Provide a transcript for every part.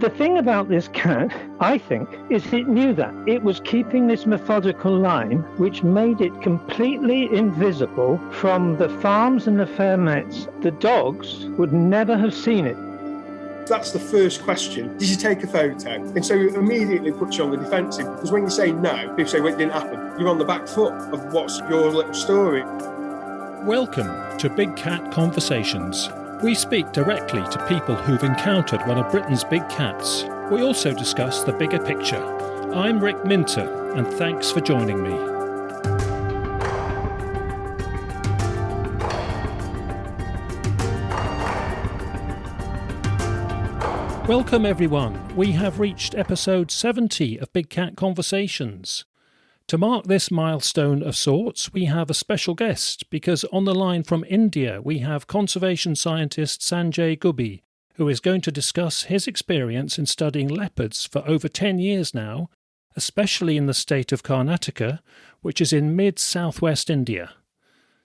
The thing about this cat, I think, is it knew that. It was keeping this methodical line, which made it completely invisible from the farms and the fair mets. The dogs would never have seen it. That's the first question. Did you take a photo? And so it immediately puts you on the defensive, because when you say no, people say, well, it didn't happen. You're on the back foot of what's your little story. Welcome to Big Cat Conversations. We speak directly to people who've encountered one of Britain's big cats. We also discuss the bigger picture. I'm Rick Minter, and thanks for joining me. Welcome everyone. We have reached episode 70 of Big Cat Conversations. To mark this milestone of sorts, we have a special guest, because on the line from India we have conservation scientist Sanjay Gubbi, who is going to discuss his experience in studying leopards for over 10 years now, especially in the state of Karnataka, which is in mid-southwest India.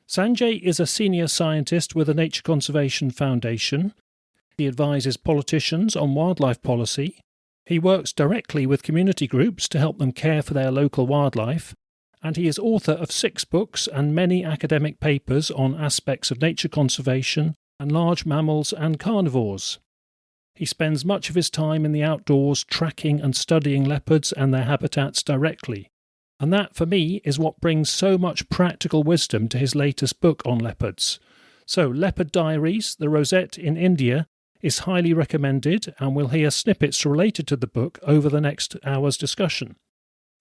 Sanjay is a senior scientist with the Nature Conservation Foundation. He advises politicians on wildlife policy. He works directly with community groups to help them care for their local wildlife, and he is author of 6 books and many academic papers on aspects of nature conservation and large mammals and carnivores. He spends much of his time in the outdoors tracking and studying leopards and their habitats directly, and that, for me, is what brings so much practical wisdom to his latest book on leopards. So, Leopard Diaries, the rosette in India, is highly recommended, and we'll hear snippets related to the book over the next hour's discussion.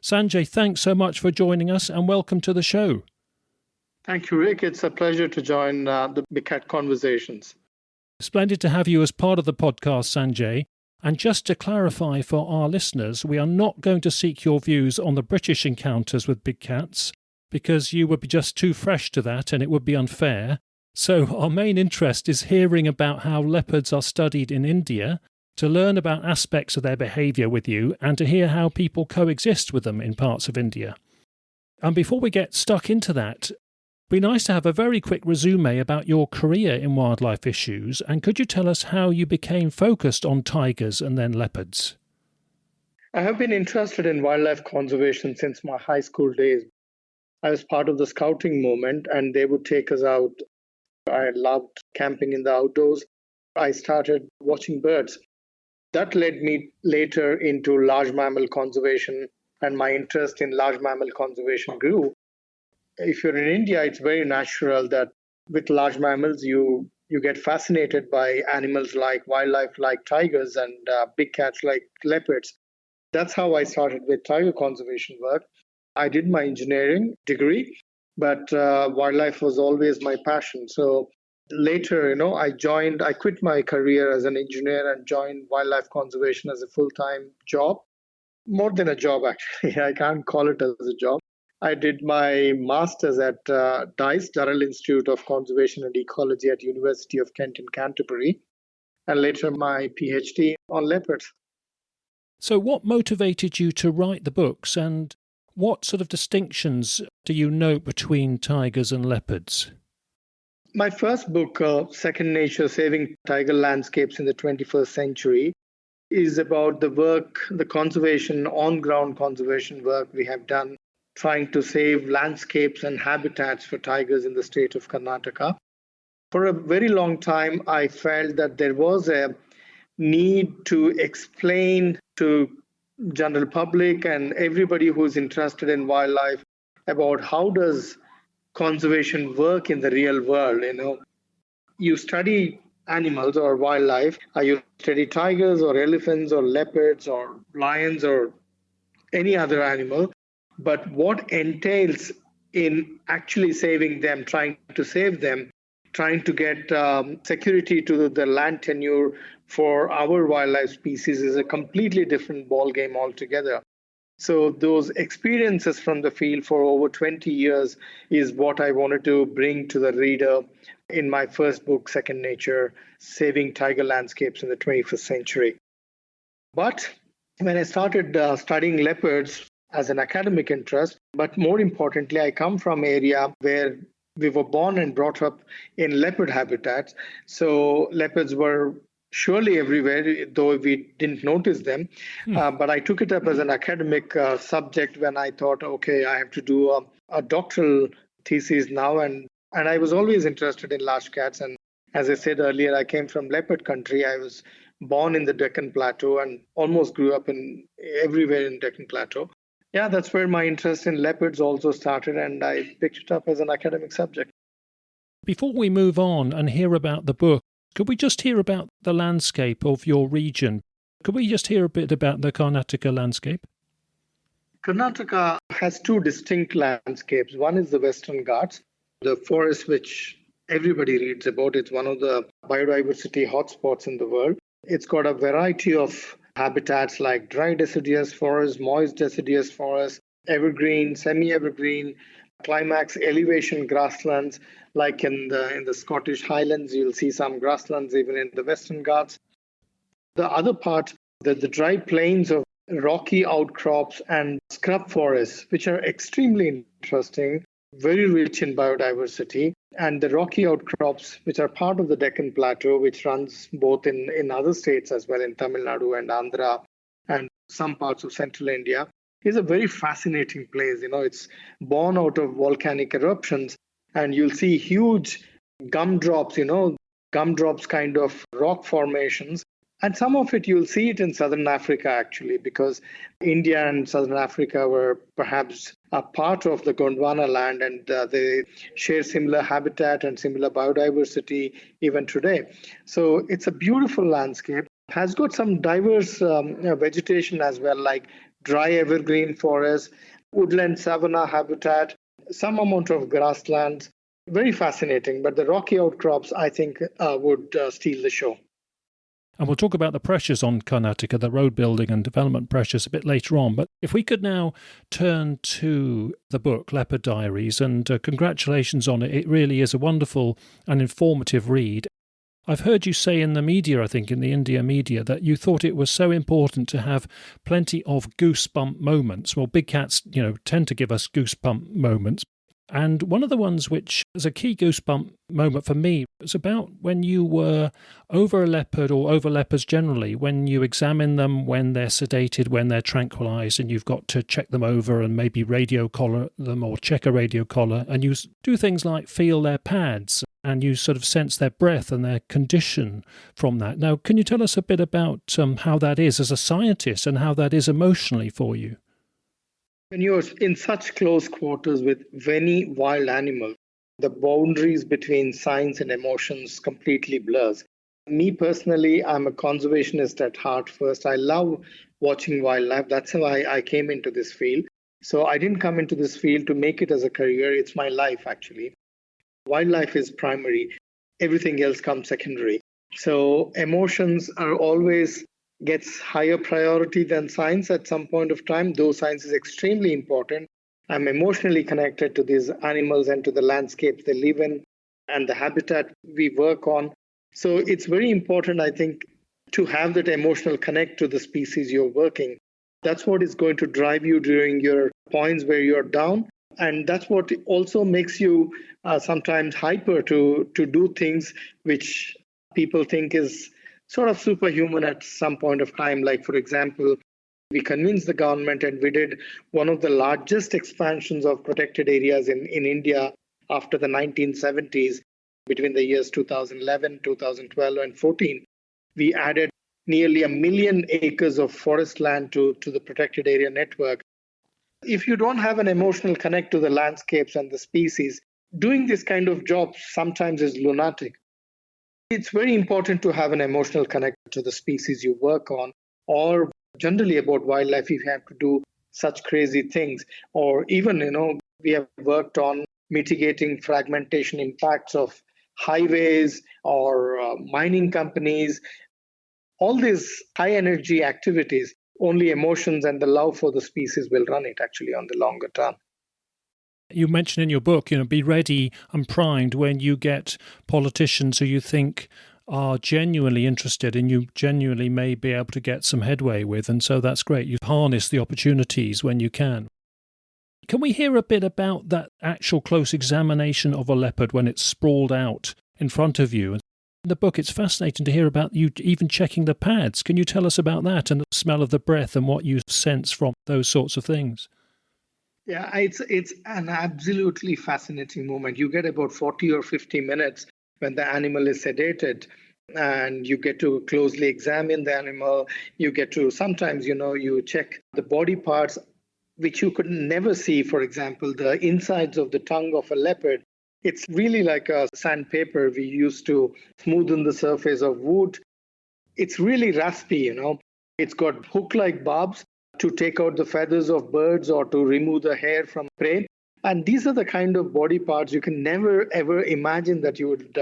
Sanjay, thanks so much for joining us and welcome to the show. Thank you, Rick. It's a pleasure to join the Big Cat Conversations. Splendid to have you as part of the podcast, Sanjay. And just to clarify for our listeners, we are not going to seek your views on the British encounters with big cats, because you would be just too fresh to that and it would be unfair. So our main interest is hearing about how leopards are studied in India, to learn about aspects of their behaviour with you, and to hear how people coexist with them in parts of India. And before we get stuck into that, it'd be nice to have a very quick resume about your career in wildlife issues, and could you tell us how you became focused on tigers and then leopards? I have been interested in wildlife conservation since my high school days. I was part of the scouting movement, and they would take us out. I loved camping in the outdoors. I started watching birds. That led me later into large mammal conservation, and my interest in large mammal conservation grew. If you're in India, it's very natural that with large mammals, you get fascinated by animals like wildlife like tigers and big cats like leopards. That's how I started with tiger conservation work. I did my engineering degree, but wildlife was always my passion. So later, I quit my career as an engineer and joined wildlife conservation as a full-time job. More than a job, actually. I can't call it as a job. I did my master's at DICE, Durrell Institute of Conservation and Ecology at University of Kent in Canterbury, and later my PhD on leopards. So what motivated you to write the books, and what sort of distinctions do you note between tigers and leopards? My first book, Second Nature, Saving Tiger Landscapes in the 21st Century, is about the work, the conservation, on-ground conservation work we have done, trying to save landscapes and habitats for tigers in the state of Karnataka. For a very long time, I felt that there was a need to explain to general public and everybody who's interested in wildlife about how does conservation work in the real world. You study animals or wildlife, you study tigers or elephants or leopards or lions or any other animal, but what entails in actually saving them, trying to save them, trying to get security to the land tenure for our wildlife species is a completely different ballgame altogether. So those experiences from the field for over 20 years is what I wanted to bring to the reader in my first book, Second Nature, Saving Tiger Landscapes in the 21st Century. But when I started studying leopards as an academic interest, but more importantly, I come from an area where we were born and brought up in leopard habitats. So leopards were surely everywhere, though we didn't notice them. But I took it up as an academic subject when I thought, okay, I have to do a doctoral thesis now. And I was always interested in large cats. And as I said earlier, I came from leopard country. I was born in the Deccan Plateau and almost grew up in everywhere in Deccan Plateau. Yeah, that's where my interest in leopards also started, and I picked it up as an academic subject. Before we move on and hear about the book, could we just hear about the landscape of your region? Could we just hear a bit about the Karnataka landscape? Karnataka has two distinct landscapes. One is the Western Ghats, the forest which everybody reads about. It's one of the biodiversity hotspots in the world. It's got a variety of habitats like dry deciduous forest, moist deciduous forest, evergreen, semi-evergreen, climax elevation grasslands. Like in the Scottish Highlands, you'll see some grasslands even in the Western Ghats. The other part, the dry plains of rocky outcrops and scrub forests, which are extremely interesting, very rich in biodiversity, and the rocky outcrops, which are part of the Deccan Plateau, which runs both in other states as well, in Tamil Nadu and Andhra and some parts of central India, is a very fascinating place. It's born out of volcanic eruptions, and you'll see huge gumdrops, gumdrops kind of rock formations. And some of it, you'll see it in Southern Africa, actually, because India and Southern Africa were perhaps a part of the Gondwana land, and they share similar habitat and similar biodiversity even today. So it's a beautiful landscape. Has got some diverse vegetation as well, like dry evergreen forests, woodland savanna habitat, some amount of grasslands. Very fascinating. But the rocky outcrops, I think, would steal the show. And we'll talk about the pressures on Karnataka, the road building and development pressures a bit later on. But if we could now turn to the book, Leopard Diaries, and congratulations on it. It really is a wonderful and informative read. I've heard you say in the media, I think in the India media, that you thought it was so important to have plenty of goosebump moments. Well, big cats, tend to give us goosebump moments. And one of the ones which is a key goosebump moment for me was about when you were over a leopard or over leopards generally, when you examine them, when they're sedated, when they're tranquilized, and you've got to check them over and maybe radio collar them or check a radio collar, and you do things like feel their pads and you sort of sense their breath and their condition from that. Now, can you tell us a bit about how that is as a scientist and how that is emotionally for you? When you're in such close quarters with many wild animals, the boundaries between science and emotions completely blurs. Me personally, I'm a conservationist at heart first. I love watching wildlife. That's how I came into this field. So I didn't come into this field to make it as a career. It's my life, actually. Wildlife is primary. Everything else comes secondary. So emotions are always gets higher priority than science at some point of time, though science is extremely important. I'm emotionally connected to these animals and to the landscapes they live in and the habitat we work on. So it's very important, I think, to have that emotional connect to the species you're working. That's what is going to drive you during your points where you're down. And that's what also makes you sometimes hyper to do things which people think is sort of superhuman at some point of time. Like, for example, we convinced the government and we did one of the largest expansions of protected areas in India after the 1970s, between the years 2011, 2012, and 14. We added nearly 1 million acres of forest land to the protected area network. If you don't have an emotional connect to the landscapes and the species, doing this kind of job sometimes is lunatic. It's very important to have an emotional connect to the species you work on, or generally about wildlife if you have to do such crazy things. Or even, we have worked on mitigating fragmentation impacts of highways or mining companies. All these high energy activities, only emotions and the love for the species will run it actually on the longer term. You mentioned in your book, be ready and primed when you get politicians who you think are genuinely interested and you genuinely may be able to get some headway with. And so that's great. You harness the opportunities when you can. Can we hear a bit about that actual close examination of a leopard when it's sprawled out in front of you? In the book, it's fascinating to hear about you even checking the pads. Can you tell us about that and the smell of the breath and what you sense from those sorts of things? Yeah, it's an absolutely fascinating moment. You get about 40 or 50 minutes when the animal is sedated, and you get to closely examine the animal. You get to sometimes, you check the body parts which you could never see. For example, the insides of the tongue of a leopard. It's really like a sandpaper we used to smoothen the surface of wood. It's really raspy. It's got hook-like barbs to take out the feathers of birds or to remove the hair from prey. And these are the kind of body parts you can never ever imagine that you would,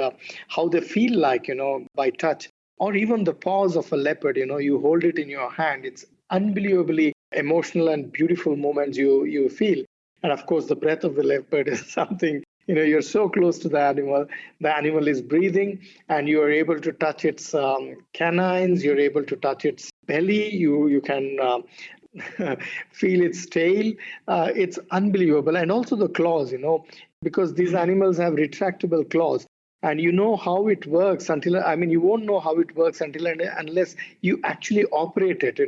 how they feel like, by touch. Or even the paws of a leopard, you hold it in your hand. It's unbelievably emotional and beautiful moments you feel. And of course, the breath of the leopard is something, you're so close to the animal is breathing, and you are able to touch its canines, you're able to touch its belly, you can feel its tail. It's unbelievable. And also the claws, because these animals have retractable claws. And you know how it works you won't know how it works unless you actually operate it.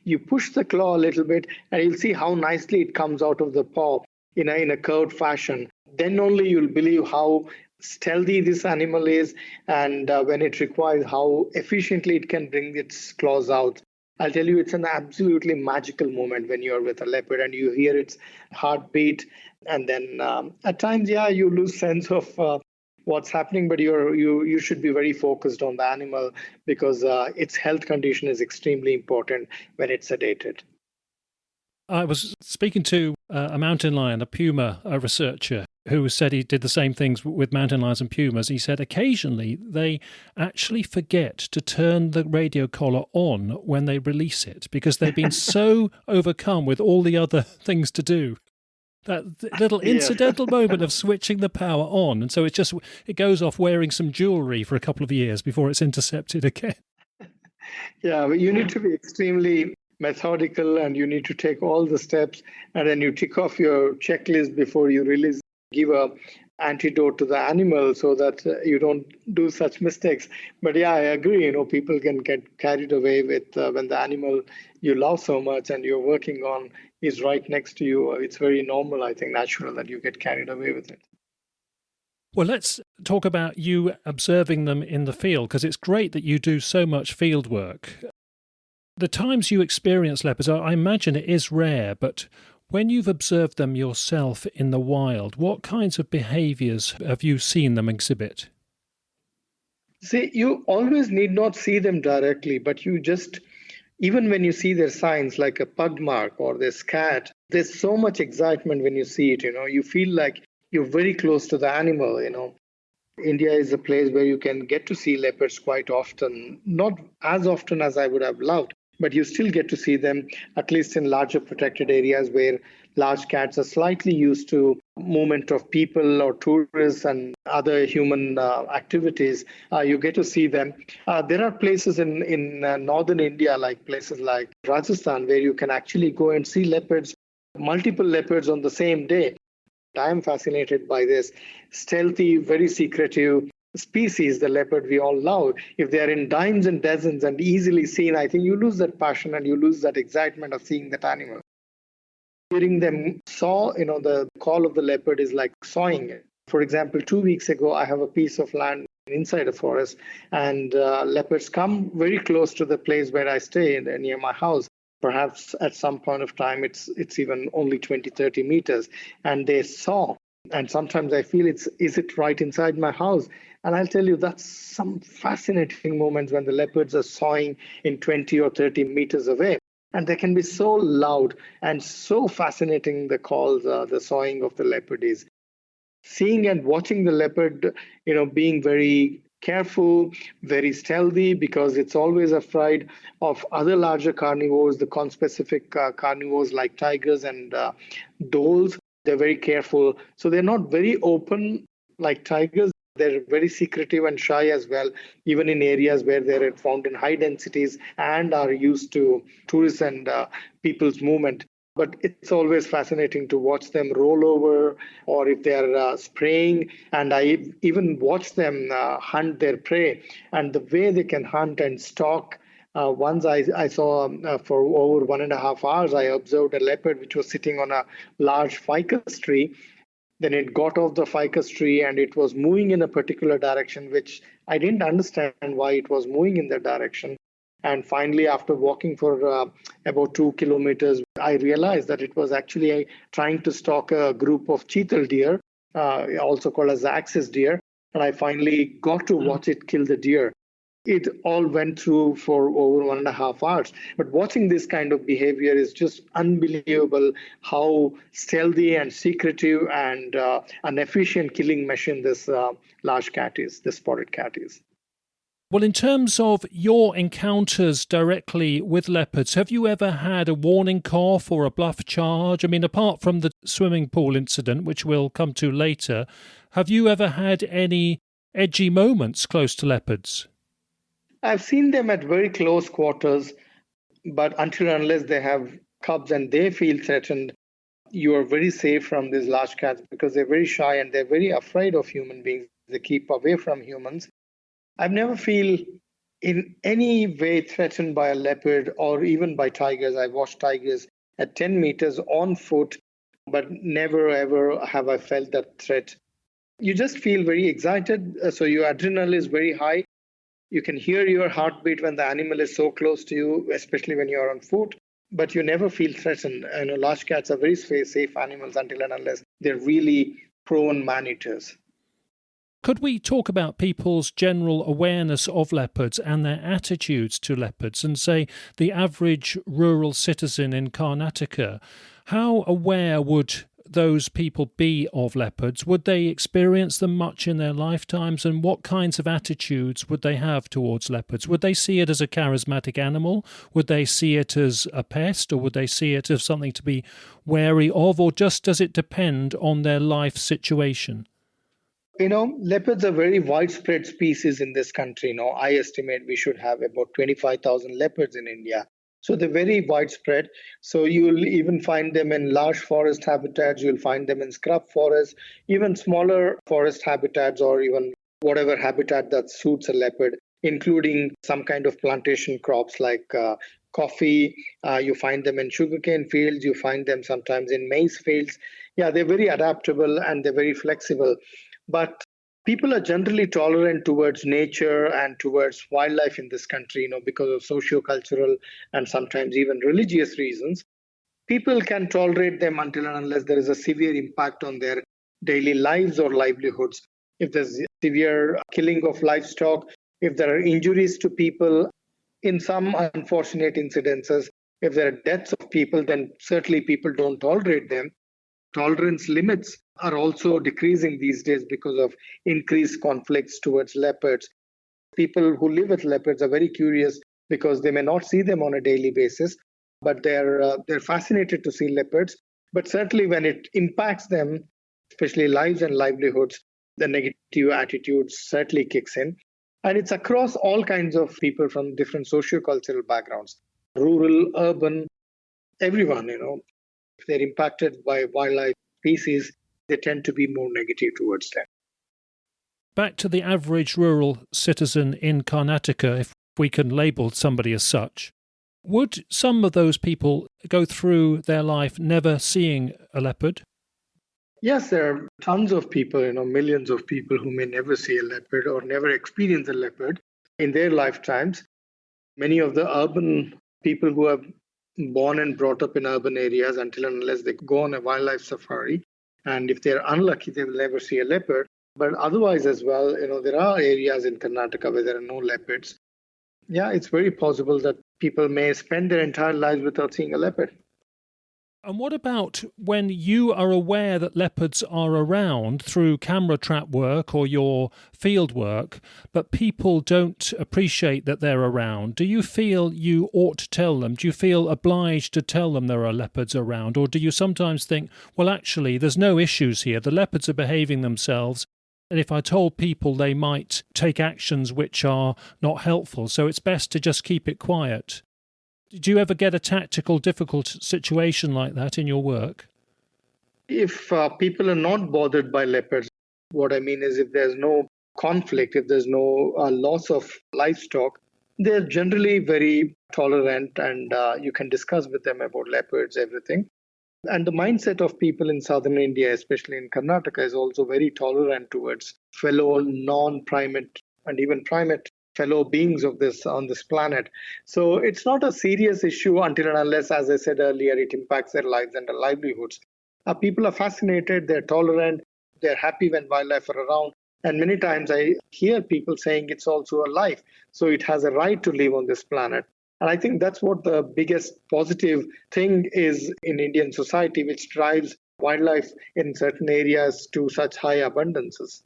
You push the claw a little bit and you'll see how nicely it comes out of the paw in a curved fashion. Then only you'll believe how stealthy this animal is, and when it requires, how efficiently it can bring its claws out. I'll tell you, it's an absolutely magical moment when you're with a leopard and you hear its heartbeat. And then at times, you lose sense of what's happening, but you should be very focused on the animal because its health condition is extremely important when it's sedated. I was speaking to a mountain lion, a puma, a researcher, who said he did the same things with mountain lions and pumas. He said occasionally they actually forget to turn the radio collar on when they release it because they've been so overcome with all the other things to do. That little incidental moment of switching the power on. And so it goes off wearing some jewelry for a couple of years before it's intercepted again. Yeah, but you need to be extremely methodical and you need to take all the steps, and then you tick off your checklist before you give a antidote to the animal so that you don't do such mistakes. But I agree, people can get carried away with when the animal you love so much and you're working on is right next to you. It's very normal, I think, natural that you get carried away with it. Well, let's talk about you observing them in the field, because it's great that you do so much field work. The times you experience leopards, I imagine it is rare, but when you've observed them yourself in the wild, what kinds of behaviours have you seen them exhibit? See, you always need not see them directly, but you just, even when you see their signs like a pug mark or their scat, there's so much excitement when you see it, you feel like you're very close to the animal, India is a place where you can get to see leopards quite often, not as often as I would have loved, but you still get to see them, at least in larger protected areas where large cats are slightly used to movement of people or tourists and other human activities. You get to see them. There are places in northern India, like places like Rajasthan, where you can actually go and see leopards, multiple leopards on the same day. I am fascinated by this stealthy, very secretive species, the leopard we all love. If they are in dimes and dozens and easily seen, I think you lose that passion and you lose that excitement of seeing that animal. Hearing them saw, the call of the leopard is like sawing. For example, 2 weeks ago, I have a piece of land inside a forest, and leopards come very close to the place where I stay near my house. Perhaps at some point of time, it's even only 20, 30 meters, and they saw. And sometimes I feel is it right inside my house? And I'll tell you, that's some fascinating moments when the leopards are sawing in 20 or 30 meters away. And they can be so loud and so fascinating, the calls, the sawing of the leopard is. Seeing and watching the leopard, being very careful, very stealthy, because it's always afraid of other larger carnivores, the conspecific carnivores like tigers and doles. They're very careful. So they're not very open like tigers. They're very secretive and shy as well, even in areas where they're found in high densities and are used to tourists and people's movement. But it's always fascinating to watch them roll over or if they're spraying. And I even watch them hunt their prey and the way they can hunt and stalk. Once I saw for over 1.5 hours, I observed a leopard which was sitting on a large ficus tree. Then it got off the ficus tree and it was moving in a particular direction, which I didn't understand why it was moving in that direction. And finally, after walking for about 2 kilometers, I realized that it was actually trying to stalk a group of cheetal deer, also called as axis deer. And I finally got to watch it kill the deer. It all went through for over 1.5 hours. But watching this kind of behavior is just unbelievable how stealthy and secretive and an efficient killing machine this large cat is, this spotted cat is. Well, in terms of your encounters directly with leopards, have you ever had a warning cough or a bluff charge? I mean, apart from the swimming pool incident, which we'll come to later, have you ever had any edgy moments close to leopards? I've seen them at very close quarters, but until and unless they have cubs and they feel threatened, you are very safe from these large cats because they're very shy and they're very afraid of human beings. They keep away from humans. I've never feel in any way threatened by a leopard or even by tigers. I've watched tigers at 10 meters on foot, but never ever have I felt that threat. You just feel very excited, so your adrenaline is very high. You can hear your heartbeat when the animal is so close to you, especially when you're on foot, but you never feel threatened. Large cats are very safe animals until and unless they're really prone man-eaters. Could we talk about people's general awareness of leopards and their attitudes to leopards and say the average rural citizen in Karnataka, how aware would those people be of leopards? Would they experience them much in their lifetimes, and what kinds of attitudes would they have towards leopards? Would they see it as a charismatic animal? Would they see it as a pest, or would they see it as something to be wary of, or just does it depend on their life situation? Leopards are very widespread species in this country. I estimate we should have about 25,000 leopards in India. So they're very widespread. So you'll even find them in large forest habitats. You'll find them in scrub forests, even smaller forest habitats, or even whatever habitat that suits a leopard, including some kind of plantation crops like coffee. You find them in sugarcane fields. You find them sometimes in maize fields. Yeah, they're very adaptable and they're very flexible. But people are generally tolerant towards nature and towards wildlife in this country, because of socio-cultural and sometimes even religious reasons. People can tolerate them until and unless there is a severe impact on their daily lives or livelihoods. If there's severe killing of livestock, if there are injuries to people, in some unfortunate incidences, if there are deaths of people, then certainly people don't tolerate them. Tolerance limits are also decreasing these days because of increased conflicts towards leopards. People who live with leopards are very curious because they may not see them on a daily basis, but they're fascinated to see leopards. But certainly when it impacts them, especially lives and livelihoods, the negative attitude certainly kicks in. And it's across all kinds of people from different socio-cultural backgrounds, rural, urban, everyone, If they're impacted by wildlife species, they tend to be more negative towards them. Back to the average rural citizen in Karnataka, if we can label somebody as such, would some of those people go through their life never seeing a leopard? Yes, there are tons of people, millions of people who may never see a leopard or never experience a leopard in their lifetimes. Many of the urban people who have born and brought up in urban areas, until and unless they go on a wildlife safari, and if they're unlucky, they will never see a leopard. But otherwise as well, there are areas in Karnataka where there are no leopards. Yeah, it's very possible that people may spend their entire lives without seeing a leopard. And what about when you are aware that leopards are around through camera trap work or your field work, but people don't appreciate that they're around? Do you feel you ought to tell them? Do you feel obliged to tell them there are leopards around? Or do you sometimes think, well, actually, there's no issues here. The leopards are behaving themselves. And if I told people, they might take actions which are not helpful. So it's best to just keep it quiet. Do you ever get a tactical, difficult situation like that in your work? If people are not bothered by leopards, what I mean is if there's no conflict, if there's no loss of livestock, they're generally very tolerant and you can discuss with them about leopards, everything. And the mindset of people in southern India, especially in Karnataka, is also very tolerant towards fellow non-primate and even primate fellow beings of this on this planet. So it's not a serious issue until and unless, as I said earlier, it impacts their lives and their livelihoods. People are fascinated, they're tolerant, they're happy when wildlife are around. And many times I hear people saying it's also a life, so it has a right to live on this planet. And I think that's what the biggest positive thing is in Indian society, which drives wildlife in certain areas to such high abundances.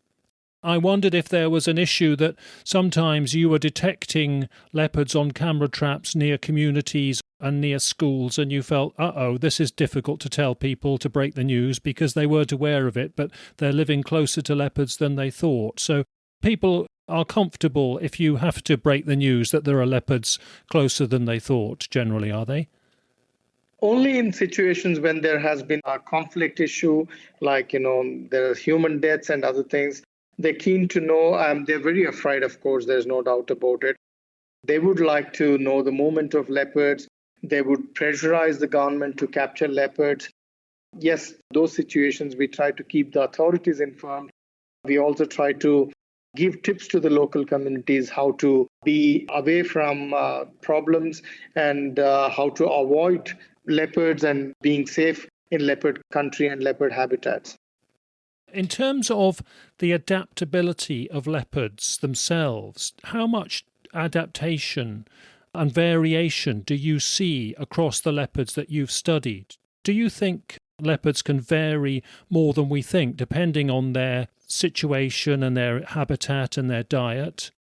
I wondered if there was an issue that sometimes you were detecting leopards on camera traps near communities and near schools, and you felt, this is difficult to tell people to break the news because they weren't aware of it, but they're living closer to leopards than they thought. So people are comfortable if you have to break the news that there are leopards closer than they thought, generally, are they? Only in situations when there has been a conflict issue, like, there are human deaths and other things. They're keen to know, they're very afraid, of course, there's no doubt about it. They would like to know the movement of leopards. They would pressurize the government to capture leopards. Yes, those situations we try to keep the authorities informed. We also try to give tips to the local communities how to be away from problems and how to avoid leopards and being safe in leopard country and leopard habitats. In terms of the adaptability of leopards themselves, how much adaptation and variation do you see across the leopards that you've studied? Do you think leopards can vary more than we think, depending on their situation and their habitat and their diet?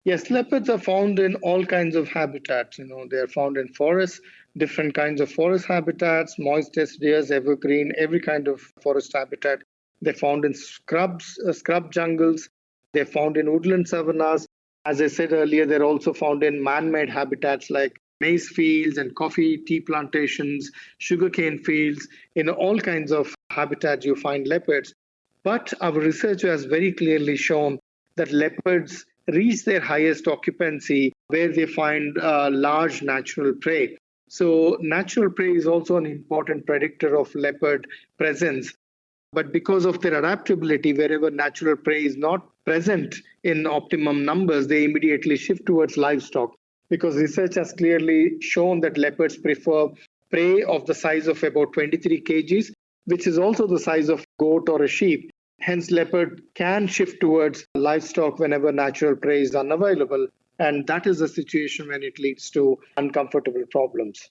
Yes, leopards are found in all kinds of habitats. They're found in forests, different kinds of forest habitats, moist deciduous, evergreen, every kind of forest habitat. They're found in scrubs, scrub jungles. They're found in woodland savannas. As I said earlier, they're also found in man-made habitats like maize fields and coffee, tea plantations, sugarcane fields. In all kinds of habitats, you find leopards. But our research has very clearly shown that leopards reach their highest occupancy where they find large natural prey. So natural prey is also an important predictor of leopard presence. But because of their adaptability, wherever natural prey is not present in optimum numbers, they immediately shift towards livestock. Because research has clearly shown that leopards prefer prey of the size of about 23 kgs, which is also the size of goat or a sheep. Hence, leopard can shift towards livestock whenever natural prey is unavailable. And that is a situation when it leads to uncomfortable problems.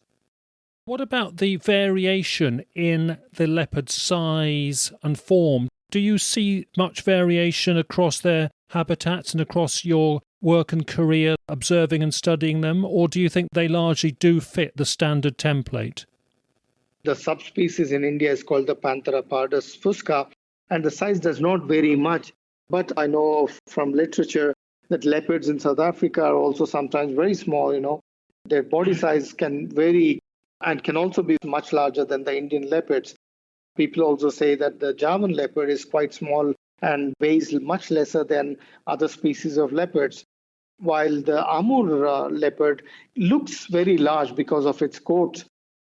What about the variation in the leopard's size and form? Do you see much variation across their habitats and across your work and career observing and studying them, or do you think they largely do fit the standard template? The subspecies in India is called the Panthera pardus fusca, and the size does not vary much. But I know from literature that leopards in South Africa are also sometimes very small. Their body size can vary and can also be much larger than the Indian leopards. People also say that the Javan leopard is quite small and weighs much lesser than other species of leopards, while the Amur leopard looks very large because of its coat.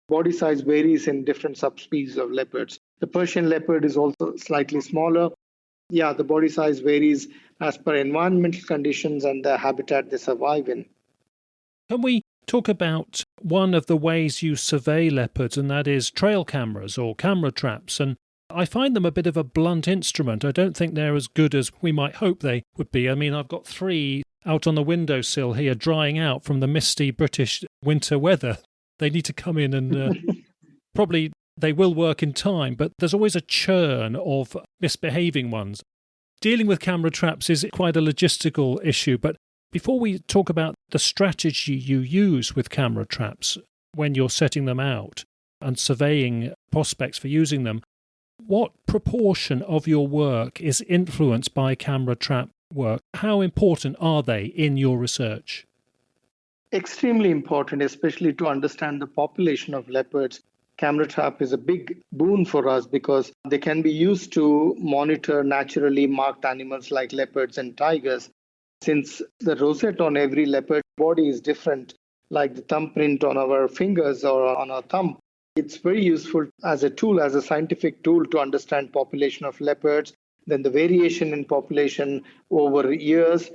Body size varies in different subspecies of leopards. The Persian leopard is also slightly smaller. Yeah, the body size varies as per environmental conditions and the habitat they survive in. Can we talk about one of the ways you survey leopards, and that is trail cameras or camera traps? And I find them a bit of a blunt instrument. I don't think they're as good as we might hope they would be. I mean, I've got 3 out on the windowsill here drying out from the misty British winter weather. They need to come in and probably they will work in time, but there's always a churn of misbehaving ones. Dealing with camera traps is quite a logistical issue, but before we talk about the strategy you use with camera traps when you're setting them out and surveying prospects for using them, what proportion of your work is influenced by camera trap work? How important are they in your research? Extremely important, especially to understand the population of leopards. Camera trap is a big boon for us because they can be used to monitor naturally marked animals like leopards and tigers. Since the rosette on every leopard body is different, like the thumbprint on our fingers or on our thumb, it's very useful as a tool, as a scientific tool to understand population of leopards, then the variation in population over years,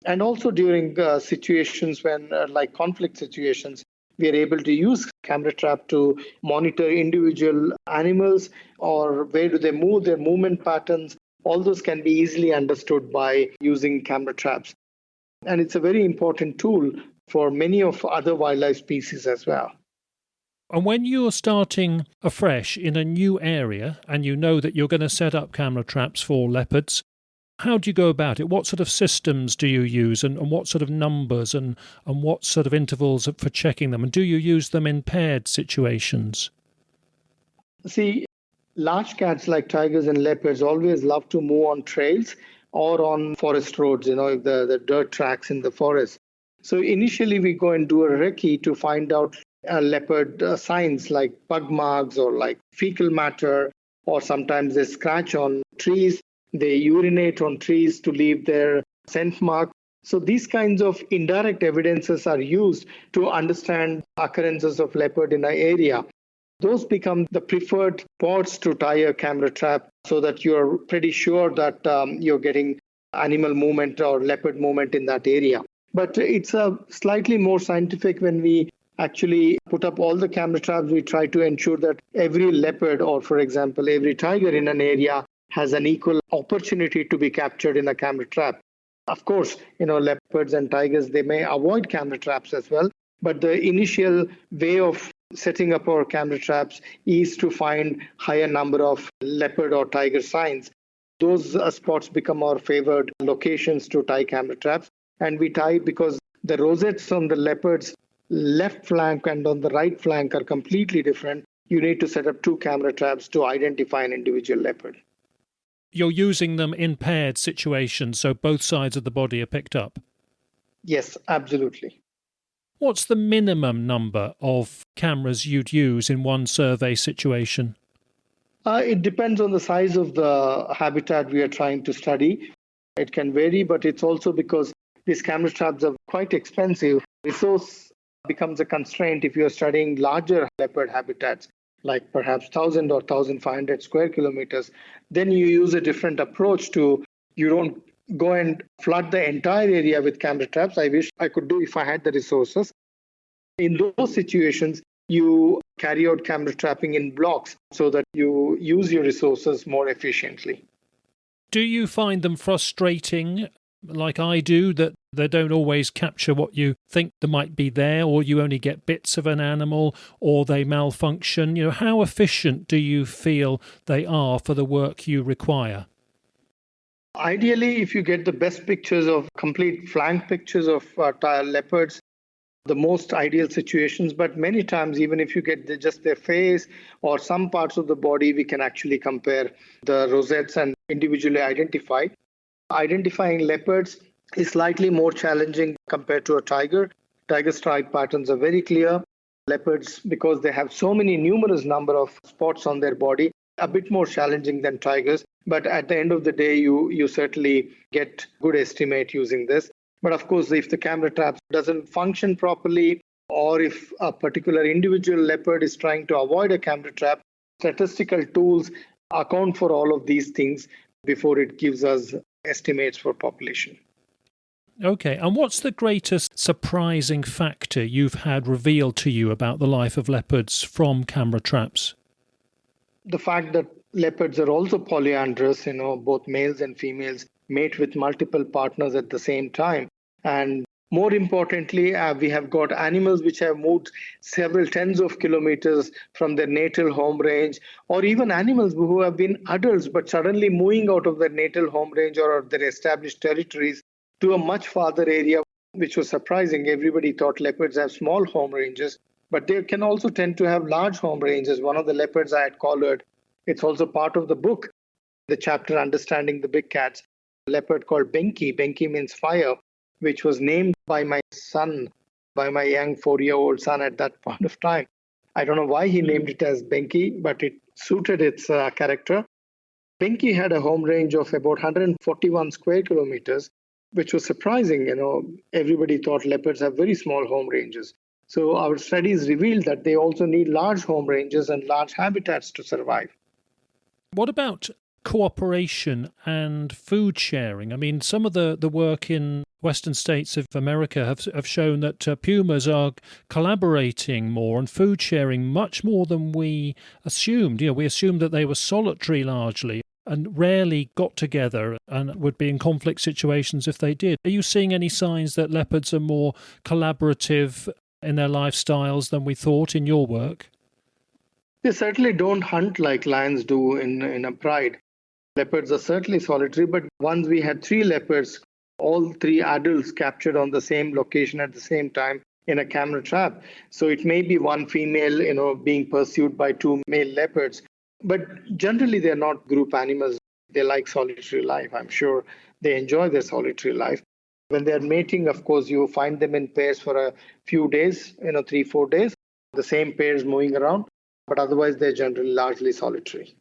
and also during situations when, like conflict situations, we are able to use camera trap to monitor individual animals or where do they move, their movement patterns. All those can be easily understood by using camera traps. And it's a very important tool for many of other wildlife species as well. And when you're starting afresh in a new area and you know that you're going to set up camera traps for leopards, how do you go about it? What sort of systems do you use and what sort of numbers and what sort of intervals for checking them? And do you use them in paired situations? See, large cats like tigers and leopards always love to move on trails or on forest roads, the dirt tracks in the forest. So initially we go and do a recce to find out leopard signs like pug marks or like fecal matter, or sometimes they scratch on trees, they urinate on trees to leave their scent mark. So these kinds of indirect evidences are used to understand occurrences of leopard in an area. Those become the preferred spots to tie a camera trap so that you're pretty sure that you're getting animal movement or leopard movement in that area. But it's a slightly more scientific when we actually put up all the camera traps. We try to ensure that every leopard or, for example, every tiger in an area has an equal opportunity to be captured in a camera trap. Of course, leopards and tigers, they may avoid camera traps as well. But the initial way of setting up our camera traps is to find higher number of leopard or tiger signs. Those spots become our favored locations to tie camera traps. And we tie because the rosettes on the leopard's left flank and on the right flank are completely different. You need to set up two camera traps to identify an individual leopard. You're using them in paired situations, so both sides of the body are picked up? Yes, absolutely. What's the minimum number of cameras you'd use in one survey situation? It depends on the size of the habitat we are trying to study. It can vary, but it's also because these camera traps are quite expensive. Resource becomes a constraint if you're studying larger leopard habitats, like perhaps 1,000 or 1,500 square kilometers. Then you use a different approach you don't go and flood the entire area with camera traps. I wish I could do if I had the resources. In those situations, you carry out camera trapping in blocks so that you use your resources more efficiently. Do you find them frustrating, like I do, that they don't always capture what you think there might be there, or you only get bits of an animal, or they malfunction? How efficient do you feel they are for the work you require? Ideally, if you get the best pictures of complete flank pictures of leopards, the most ideal situations. But many times, even if you get just their face or some parts of the body, we can actually compare the rosettes and individually identify. Identifying leopards is slightly more challenging compared to a tiger. Tiger stripe patterns are very clear. Leopards, because they have so many numerous number of spots on their body, a bit more challenging than tigers. But at the end of the day, you certainly get good estimate using this. But of course, if the camera trap doesn't function properly, or if a particular individual leopard is trying to avoid a camera trap, statistical tools account for all of these things before it gives us estimates for population. Okay, and what's the greatest surprising factor you've had revealed to you about the life of leopards from camera traps? The fact that leopards are also polyandrous, both males and females mate with multiple partners at the same time. And more importantly, we have got animals which have moved several tens of kilometers from their natal home range, or even animals who have been adults but suddenly moving out of their natal home range or their established territories to a much farther area, which was surprising. Everybody thought leopards have small home ranges, but they can also tend to have large home ranges. One of the leopards I had collared, it's also part of the book, the chapter Understanding the Big Cats, a leopard called Benki. Benki means fire, which was named by my son by my young 4-year-old son at that point of time. I don't know why he named it as Benki, but it suited its character. Benki had a home range of about 141 square kilometers, which was surprising. Everybody thought leopards have very small home ranges. So our studies revealed that they also need large home ranges and large habitats to survive. What about cooperation and food sharing? I mean, some of the work in western states of America have shown that pumas are collaborating more and food sharing much more than we assumed. We assumed that they were solitary largely and rarely got together and would be in conflict situations if they did. Are you seeing any signs that leopards are more collaborative in their lifestyles than we thought in your work? They certainly don't hunt like lions do in a pride. Leopards are certainly solitary, but once we had 3 leopards, all 3 adults captured on the same location at the same time in a camera trap. So it may be one female, being pursued by 2 male leopards. But generally, they're not group animals. They like solitary life. I'm sure they enjoy their solitary life. When they're mating, of course, you find them in pairs for a few days, 3-4 days, the same pairs moving around. But otherwise, they're generally largely solitary.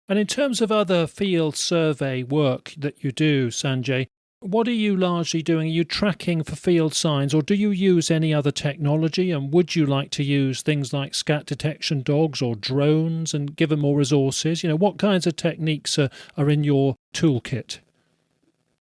And in terms of other field survey work that you do, Sanjay, what are you largely doing? Are you tracking for field signs, or do you use any other technology? And would you like to use things like scat detection dogs or drones and give them more resources? What kinds of techniques are in your toolkit?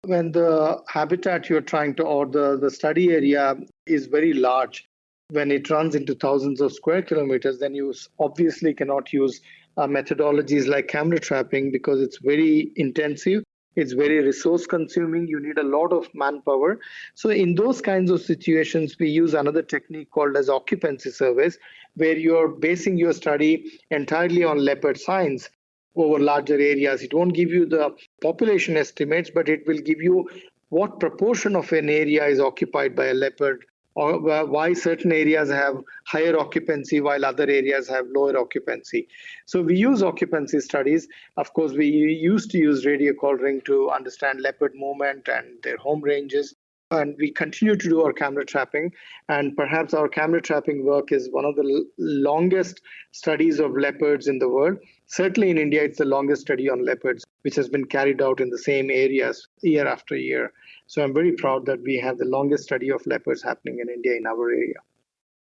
When the habitat you're trying to, or the study area is very large, when it runs into thousands of square kilometers, then you obviously cannot use methodologies like camera trapping because it's very intensive. It's very resource consuming. You need a lot of manpower. So in those kinds of situations, we use another technique called as occupancy surveys, where you're basing your study entirely on leopard signs over larger areas. It won't give you the population estimates, but it will give you what proportion of an area is occupied by a leopard, or why certain areas have higher occupancy while other areas have lower occupancy. So we use occupancy studies. Of course, we used to use radio collaring to understand leopard movement and their home ranges. And we continue to do our camera trapping. And perhaps our camera trapping work is one of the longest studies of leopards in the world. Certainly in India, it's the longest study on leopards, which has been carried out in the same areas year after year. So I'm very proud that we have the longest study of leopards happening in India in our area.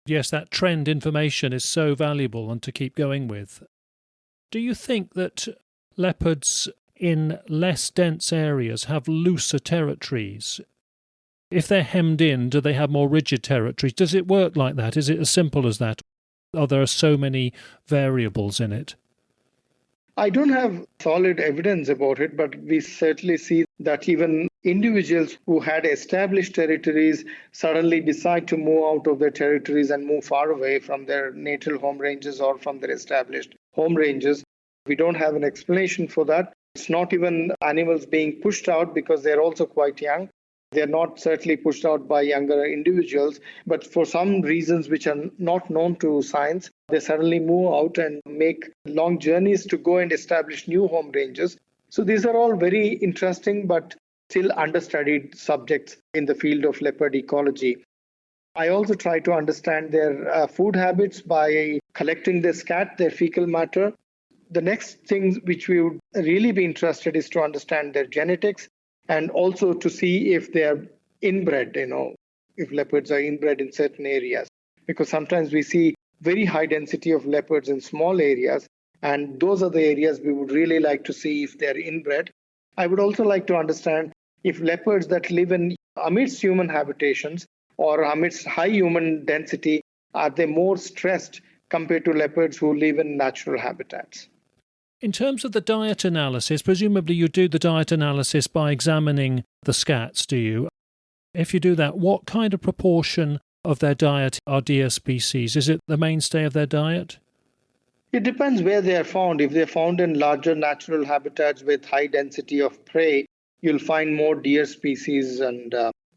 Yes, that trend information is so valuable and to keep going with. Do you think that leopards in less dense areas have looser territories? If they're hemmed in, do they have more rigid territories? Does it work like that? Is it as simple as that? Or there are so many variables in it? I don't have solid evidence about it, but we certainly see that even individuals who had established territories suddenly decide to move out of their territories and move far away from their natal home ranges or from their established home ranges. We don't have an explanation for that. It's not even animals being pushed out because they're also quite young. They're not certainly pushed out by younger individuals, but for some reasons which are not known to science, they suddenly move out and make long journeys to go and establish new home ranges. So these are all very interesting but still understudied subjects in the field of leopard ecology. I also try to understand their food habits by collecting their scat, their fecal matter. The next thing which we would really be interested is to understand their genetics, and also to see if they are inbred, if leopards are inbred in certain areas. Because sometimes we see very high density of leopards in small areas, and those are the areas we would really like to see if they're inbred. I would also like to understand if leopards that live in amidst human habitations or amidst high human density, are they more stressed compared to leopards who live in natural habitats? In terms of the diet analysis, presumably you do the diet analysis by examining the scats, do you? If you do that, what kind of proportion of their diet are deer species? Is it the mainstay of their diet? It depends where they are found. If they're found in larger natural habitats with high density of prey, you'll find more deer species and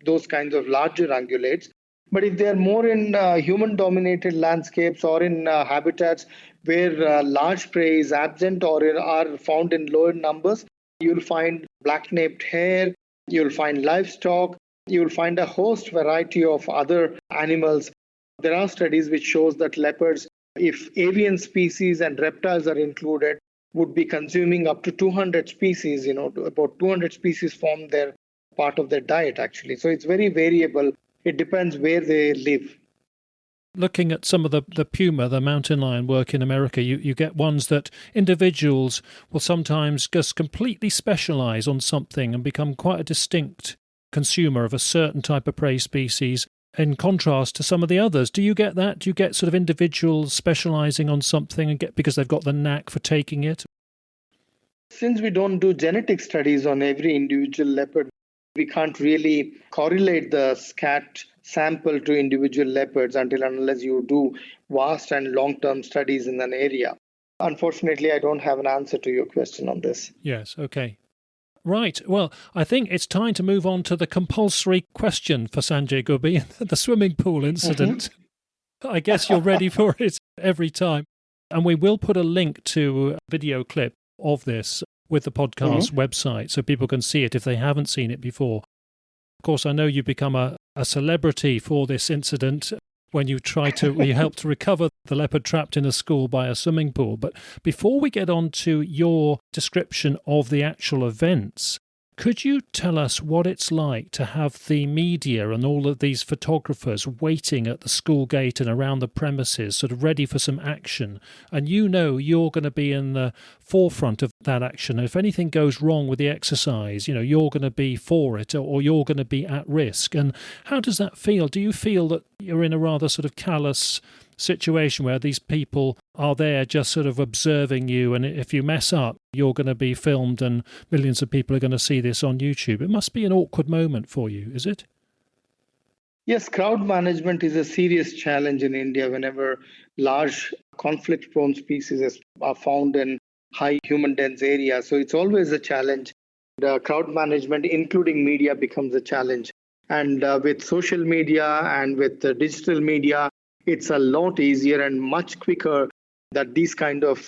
those kinds of larger ungulates. But if they're more in human-dominated landscapes or in habitats where large prey is absent or are found in lower numbers, you'll find black-naped hare, you'll find livestock, you'll find a host variety of other animals. There are studies which shows that leopards, if avian species and reptiles are included, would be consuming up to 200 species, about 200 species form their part of their diet actually. So it's very variable. It depends where they live. Looking at some of the puma, the mountain lion work in America, you get ones that individuals will sometimes just completely specialize on something and become quite a distinct consumer of a certain type of prey species in contrast to some of the others. Do you get that? Do you get sort of individuals specializing on something and because they've got the knack for taking it? Since we don't do genetic studies on every individual leopard, we can't really correlate the scat sample to individual leopards unless you do vast and long-term studies in an area. Unfortunately, I don't have an answer to your question on this. Yes, okay. Right. Well, I think it's time to move on to the compulsory question for Sanjay Gubbi, the swimming pool incident. I guess you're ready for it every time. And we will put a link to a video clip of this with the podcast website so people can see it if they haven't seen it before. Of course, I know you've become a celebrity for this incident when you helped to recover the leopard trapped in a school by a swimming pool. But before we get on to your description of the actual events, could you tell us what it's like to have the media and all of these photographers waiting at the school gate and around the premises, sort of ready for some action? And you're going to be in the forefront of that action. And if anything goes wrong with the exercise, you're going to be for it or you're going to be at risk. And how does that feel? Do you feel that you're in a rather sort of callous situation where these people are there just sort of observing you, and if you mess up, you're going to be filmed and millions of people are going to see this on YouTube? It must be an awkward moment for you, is it? Yes, crowd management is a serious challenge in India whenever large conflict-prone species are found in high human dense areas. So it's always a challenge. The crowd management, including media, becomes a challenge. And with social media and with digital media, it's a lot easier and much quicker that these kind of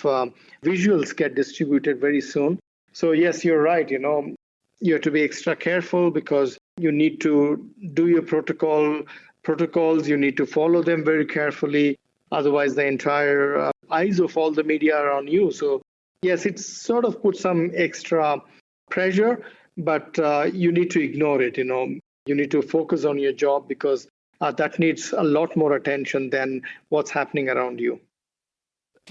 visuals get distributed very soon. So yes, you're right. You have to be extra careful because you need to do your protocols. You need to follow them very carefully. Otherwise, the entire eyes of all the media are on you. So yes, it sort of puts some extra pressure, but you need to ignore it. You need to focus on your job because that needs a lot more attention than what's happening around you.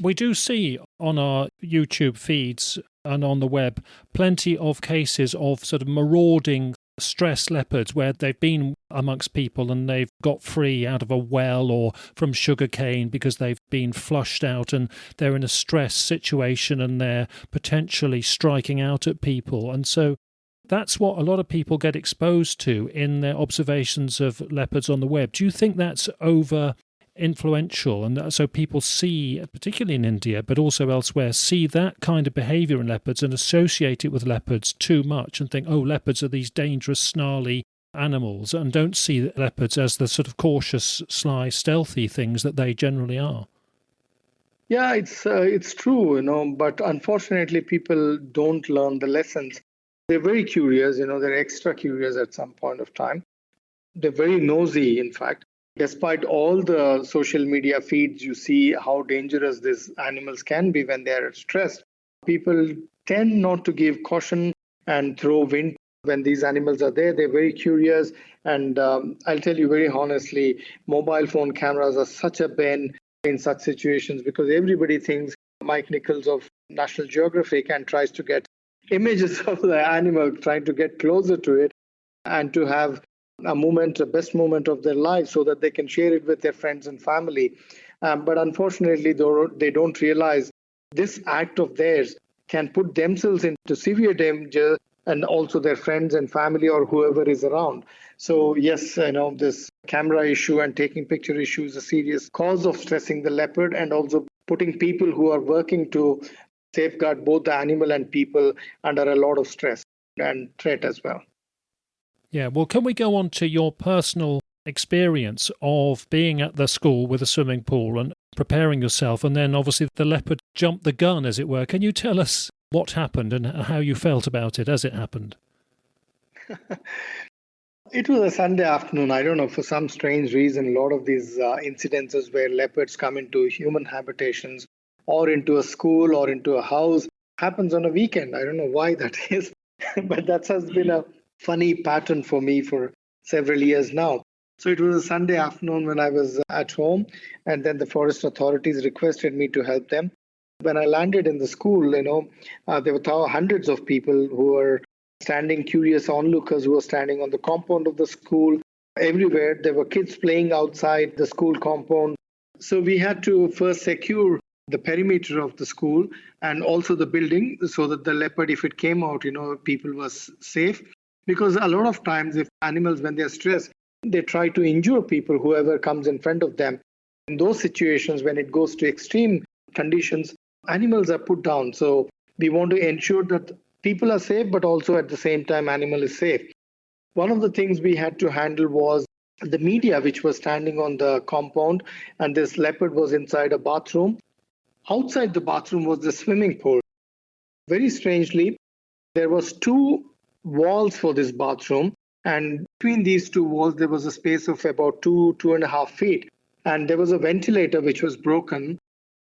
We do see on our YouTube feeds and on the web plenty of cases of sort of marauding stressed leopards where they've been amongst people and they've got free out of a well or from sugarcane because they've been flushed out and they're in a stress situation and they're potentially striking out at people. And so that's what a lot of people get exposed to in their observations of leopards on the web. Do you think that's over influential, and so people see, particularly in India but also elsewhere, see that kind of behaviour in leopards and associate it with leopards too much and think, oh, leopards are these dangerous, snarly animals, and don't see leopards as the sort of cautious, sly, stealthy things that they generally are? Yeah, it's true, but unfortunately people don't learn the lessons. They're very curious, they're extra curious at some point of time. They're very nosy, in fact. Despite all the social media feeds, you see how dangerous these animals can be when they're stressed. People tend not to give caution and throw wind when these animals are there. They're very curious. And I'll tell you very honestly, mobile phone cameras are such a bane in such situations because everybody thinks Mike Nichols of National Geographic and tries to get images of the animal, trying to get closer to it and to have a best moment of their life so that they can share it with their friends and family. But unfortunately, they don't realize this act of theirs can put themselves into severe danger and also their friends and family or whoever is around. So yes, this camera issue and taking picture issue is a serious cause of stressing the leopard and also putting people who are working to safeguard both the animal and people under a lot of stress and threat as well. Yeah, well, can we go on to your personal experience of being at the school with a swimming pool and preparing yourself, and then obviously the leopard jumped the gun, as it were. Can you tell us what happened and how you felt about it as it happened? It was a Sunday afternoon. I don't know, for some strange reason, a lot of these incidences where leopards come into human habitations or into a school or into a house happens on a weekend. I don't know why that is, but that has been a funny pattern for me for several years now. So it was a Sunday afternoon when I was at home, and then the forest authorities requested me to help them. When I landed in the school, there were hundreds of people who were standing, curious onlookers who were standing on the compound of the school. Everywhere there were kids playing outside the school compound. So we had to first secure the perimeter of the school and also the building so that the leopard, if it came out, people were safe. Because a lot of times, if animals, when they're stressed, they try to injure people, whoever comes in front of them. In those situations, when it goes to extreme conditions, animals are put down. So we want to ensure that people are safe, but also at the same time, animal is safe. One of the things we had to handle was the media, which was standing on the compound, and this leopard was inside a bathroom. Outside the bathroom was the swimming pool. Very strangely, there was two walls for this bathroom, and between these two walls, there was a space of about 2.5 feet, and there was a ventilator which was broken.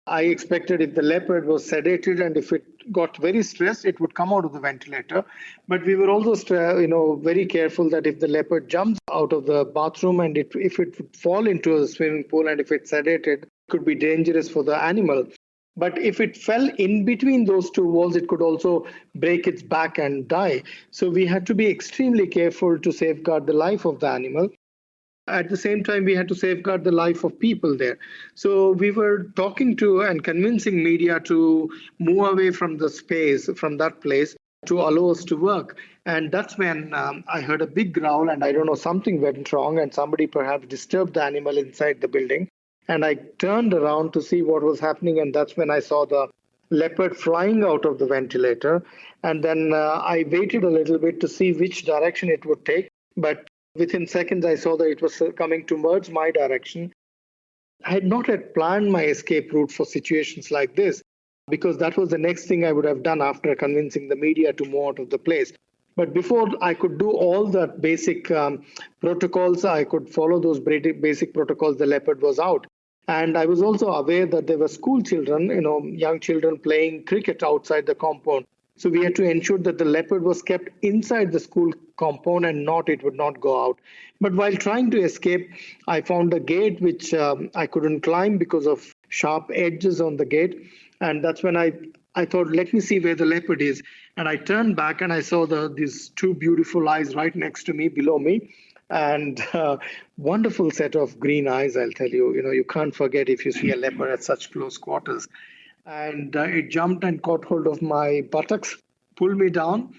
I expected if the leopard was sedated and if it got very stressed, it would come out of the ventilator. But we were also, very careful that if the leopard jumps out of the bathroom and if it would fall into a swimming pool and if it's sedated, it could be dangerous for the animal. But if it fell in between those two walls, it could also break its back and die. So we had to be extremely careful to safeguard the life of the animal. At the same time, we had to safeguard the life of people there. So we were talking to and convincing media to move away from the space, from that place, to allow us to work. And that's when I heard a big growl, and I don't know, something went wrong, and somebody perhaps disturbed the animal inside the building. And I turned around to see what was happening, and that's when I saw the leopard flying out of the ventilator. And then I waited a little bit to see which direction it would take. But within seconds, I saw that it was coming towards my direction. I had not yet planned my escape route for situations like this, because that was the next thing I would have done after convincing the media to move out of the place. But before I could do all the basic protocols, I could follow those basic protocols, the leopard was out. And I was also aware that there were school children, young children playing cricket outside the compound. So we had to ensure that the leopard was kept inside the school compound and it would not go out. But while trying to escape, I found a gate which I couldn't climb because of sharp edges on the gate. And that's when I thought, let me see where the leopard is. And I turned back and I saw these two beautiful eyes right next to me, below me. And wonderful set of green eyes, I'll tell you. You can't forget if you see a leopard at such close quarters. And it jumped and caught hold of my buttocks, pulled me down.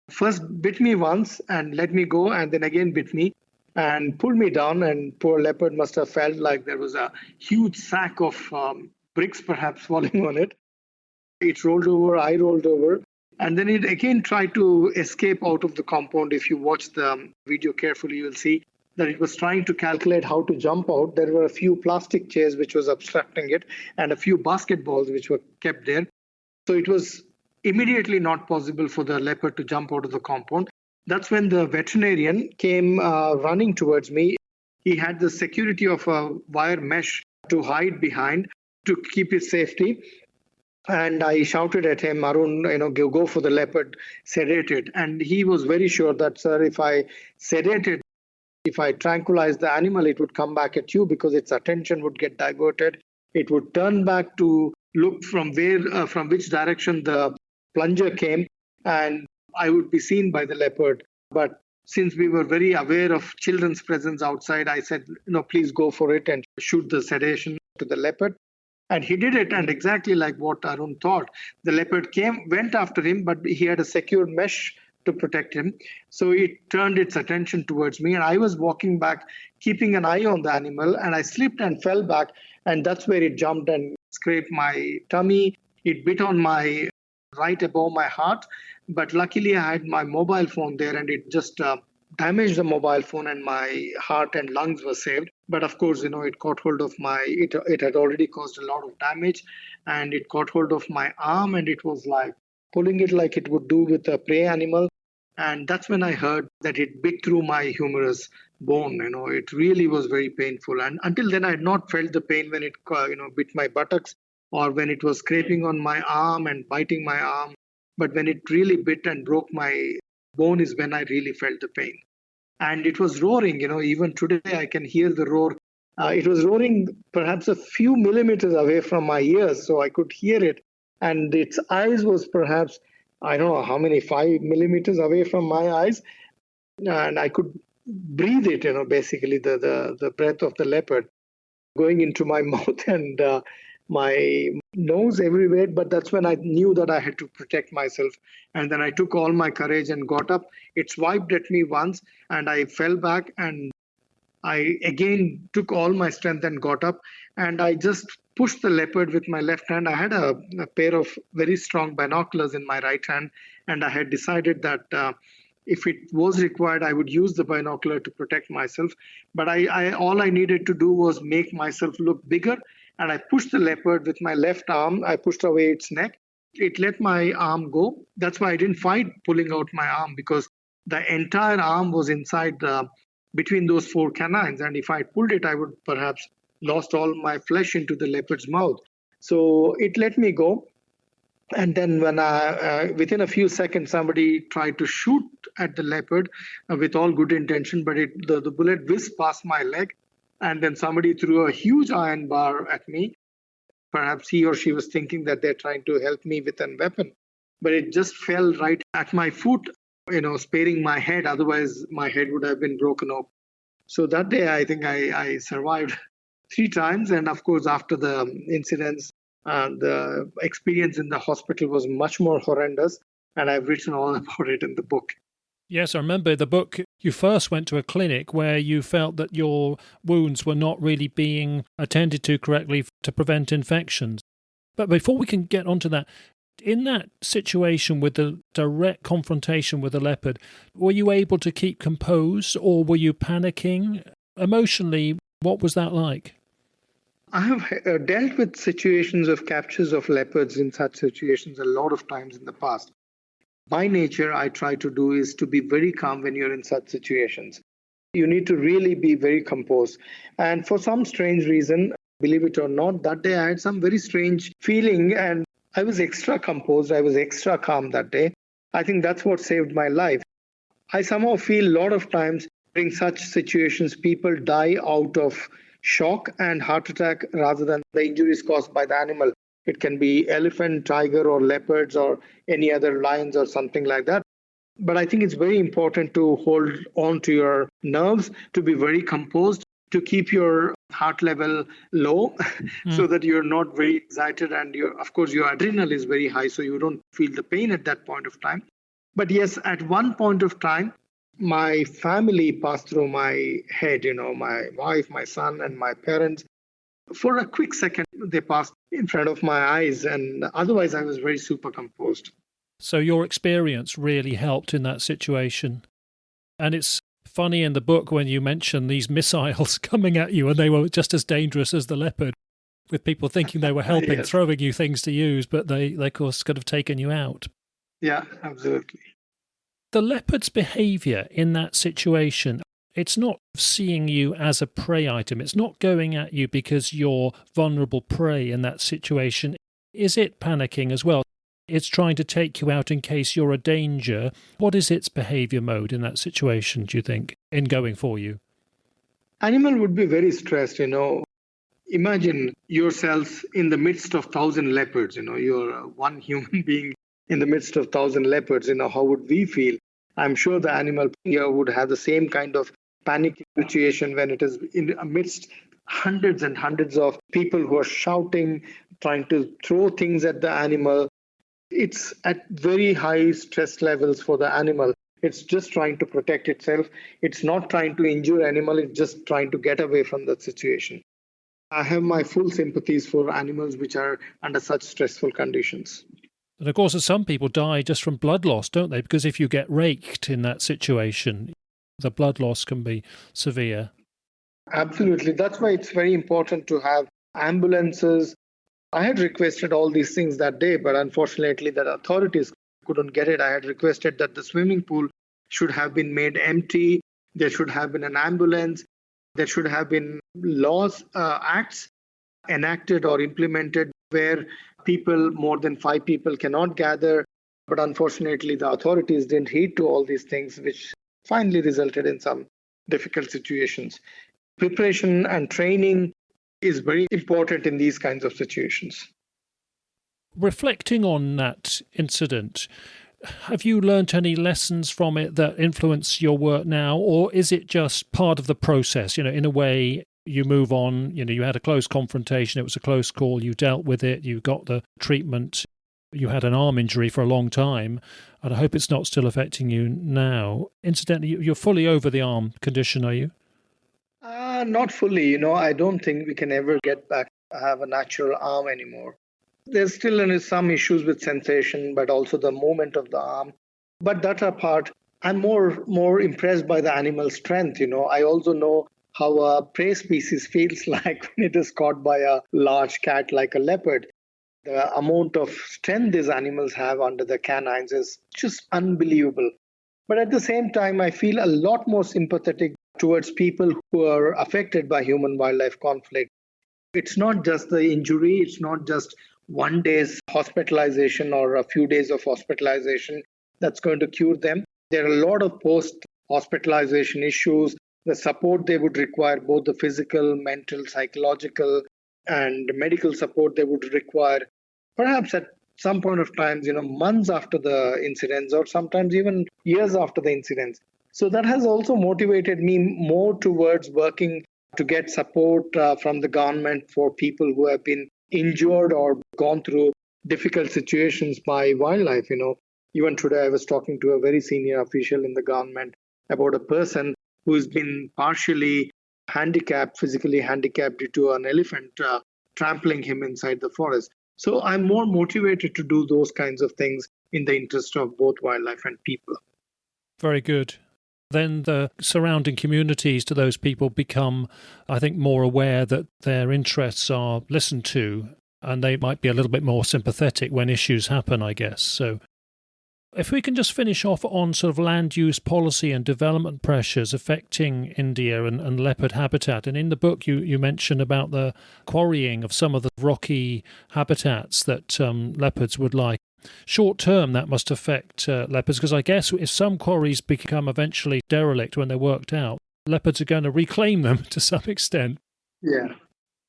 First bit me once and let me go, and then again bit me and pulled me down. And poor leopard must have felt like there was a huge sack of bricks perhaps falling on it. It rolled over, I rolled over. And then it again tried to escape out of the compound. If you watch the video carefully, you'll see that it was trying to calculate how to jump out. There were a few plastic chairs which was obstructing it and a few basketballs which were kept there. So it was immediately not possible for the leopard to jump out of the compound. That's when the veterinarian came running towards me. He had the security of a wire mesh to hide behind to keep his safety. And I shouted at him, Arun, go for the leopard, sedate it. And he was very sure that, sir, if I sedate it, if I tranquilize the animal, it would come back at you because its attention would get diverted. It would turn back to look from which direction the plunger came, and I would be seen by the leopard. But since we were very aware of children's presence outside, I said, please go for it and shoot the sedation to the leopard. And he did it, and exactly like what Arun thought. The leopard went after him, but he had a secured mesh to protect him. So it turned its attention towards me, and I was walking back, keeping an eye on the animal, and I slipped and fell back, and that's where it jumped and scraped my tummy. It bit on my right above my heart, but luckily I had my mobile phone there, and it just damaged the mobile phone, and my heart and lungs were saved. But of course, it caught hold of it had already caused a lot of damage, and it caught hold of my arm, and it was like pulling it like it would do with a prey animal. And that's when I heard that it bit through my humerus bone. It really was very painful. And until then, I had not felt the pain when it, bit my buttocks or when it was scraping on my arm and biting my arm. But when it really bit and broke my bone is when I really felt the pain. And it was roaring, even today I can hear the roar. It was roaring perhaps a few millimeters away from my ears, so I could hear it. And its eyes was perhaps, I don't know how many, 5 millimeters away from my eyes. And I could breathe it, basically the breath of the leopard going into my mouth and my nose everywhere. But that's when I knew that I had to protect myself. And then I took all my courage and got up. It swiped at me once and I fell back, and I again took all my strength and got up, and I just pushed the leopard with my left hand. I had a pair of very strong binoculars in my right hand, and I had decided that if it was required, I would use the binocular to protect myself. But all I needed to do was make myself look bigger, and I pushed the leopard with my left arm. I pushed away its neck. It let my arm go. That's why I didn't fight pulling out my arm, because the entire arm was inside between those four canines. And if I pulled it, I would perhaps lost all my flesh into the leopard's mouth. So it let me go. And then when within a few seconds, somebody tried to shoot at the leopard with all good intention, but the bullet whizzed past my leg. And then somebody threw a huge iron bar at me. Perhaps he or she was thinking that they're trying to help me with a weapon, but it just fell right at my foot, sparing my head. Otherwise, my head would have been broken off. So that day, I think I survived 3 times. And of course, after the incidents, the experience in the hospital was much more horrendous. And I've written all about it in the book. Yes, I remember the book. You first went to a clinic where you felt that your wounds were not really being attended to correctly to prevent infections. But before we can get onto that, in that situation with the direct confrontation with the leopard, were you able to keep composed, or were you panicking? Emotionally, what was that like? I have dealt with situations of captures of leopards in such situations a lot of times in the past. By nature, I try to do is to be very calm when you're in such situations. You need to really be very composed. And for some strange reason, believe it or not, that day I had some very strange feeling, and I was extra composed. I was extra calm that day. I think that's what saved my life. I somehow feel a lot of times in such situations, people die out of shock and heart attack rather than the injuries caused by the animal. It can be elephant, tiger, or leopards, or any other lions or something like that. But I think it's very important to hold on to your nerves, to be very composed, to keep your heart level low so that you're not very excited. And of course, your adrenaline is very high, so you don't feel the pain at that point of time. But yes, at one point of time, my family passed through my head, my wife, my son, and my parents. For a quick second, they passed in front of my eyes, and otherwise I was very super composed. So your experience really helped in that situation. And it's funny in the book when you mention these missiles coming at you, and they were just as dangerous as the leopard, with people thinking they were helping, Yes. throwing you things to use, but they of course could have taken you out. Yeah, absolutely. The leopard's behaviour in that situation, it's not seeing you as a prey item. It's not going at you because you're vulnerable prey in that situation. Is it panicking as well? It's trying to take you out in case you're a danger. What is its behaviour mode in that situation, do you think, in going for you? Animal would be very stressed, Imagine yourself in the midst of 1,000 leopards, you're one human being in the midst of 1,000 leopards, how would we feel? I'm sure the animal here would have the same kind of panic situation when it is in amidst hundreds and hundreds of people who are shouting, trying to throw things at the animal. It's at very high stress levels for the animal. It's just trying to protect itself. It's not trying to injure animal. It's just trying to get away from that situation. I have my full sympathies for animals which are under such stressful conditions. And of course, some people die just from blood loss, don't they? Because if you get raked in that situation, the blood loss can be severe. Absolutely. That's why it's very important to have ambulances. I had requested all these things that day, but unfortunately the authorities couldn't get it. I had requested that the swimming pool should have been made empty. There should have been an ambulance. There should have been laws, acts enacted or implemented where people, more than 5 people, cannot gather. But unfortunately, the authorities didn't heed to all these things, which finally resulted in some difficult situations. Preparation and training is very important in these kinds of situations. Reflecting on that incident, have you learnt any lessons from it that influence your work now, or is it just part of the process? In a way, you move on, you had a close confrontation, it was a close call, you dealt with it, you got the treatment, you had an arm injury for a long time, and I hope it's not still affecting you now. Incidentally, you're fully over the arm condition, are you? Not fully. I don't think we can ever get back to have a natural arm anymore. There's still some issues with sensation, but also the movement of the arm. But that apart, I'm more impressed by the animal strength. I also know how a prey species feels like when it is caught by a large cat like a leopard. The amount of strength these animals have under the canines is just unbelievable. But at the same time, I feel a lot more sympathetic towards people who are affected by human-wildlife conflict. It's not just the injury, it's not just one day's hospitalization or a few days of hospitalization that's going to cure them. There are a lot of post-hospitalization issues, the support they would require, both the physical, mental, psychological, and medical support they would require, perhaps at some point of time, months after the incidents or sometimes even years after the incidents. So that has also motivated me more towards working to get support from the government for people who have been injured or gone through difficult situations by wildlife. Even today I was talking to a very senior official in the government about a person who's been partially handicapped, physically handicapped due to an elephant trampling him inside the forest. So I'm more motivated to do those kinds of things in the interest of both wildlife and people. Very good. Then the surrounding communities to those people become, I think, more aware that their interests are listened to, and they might be a little bit more sympathetic when issues happen, I guess. So if we can just finish off on sort of land use policy and development pressures affecting India and leopard habitat. And in the book, you mention about the quarrying of some of the rocky habitats that leopards would like. Short term, that must affect leopards, because I guess if some quarries become eventually derelict when they're worked out, leopards are going to reclaim them to some extent. Yeah.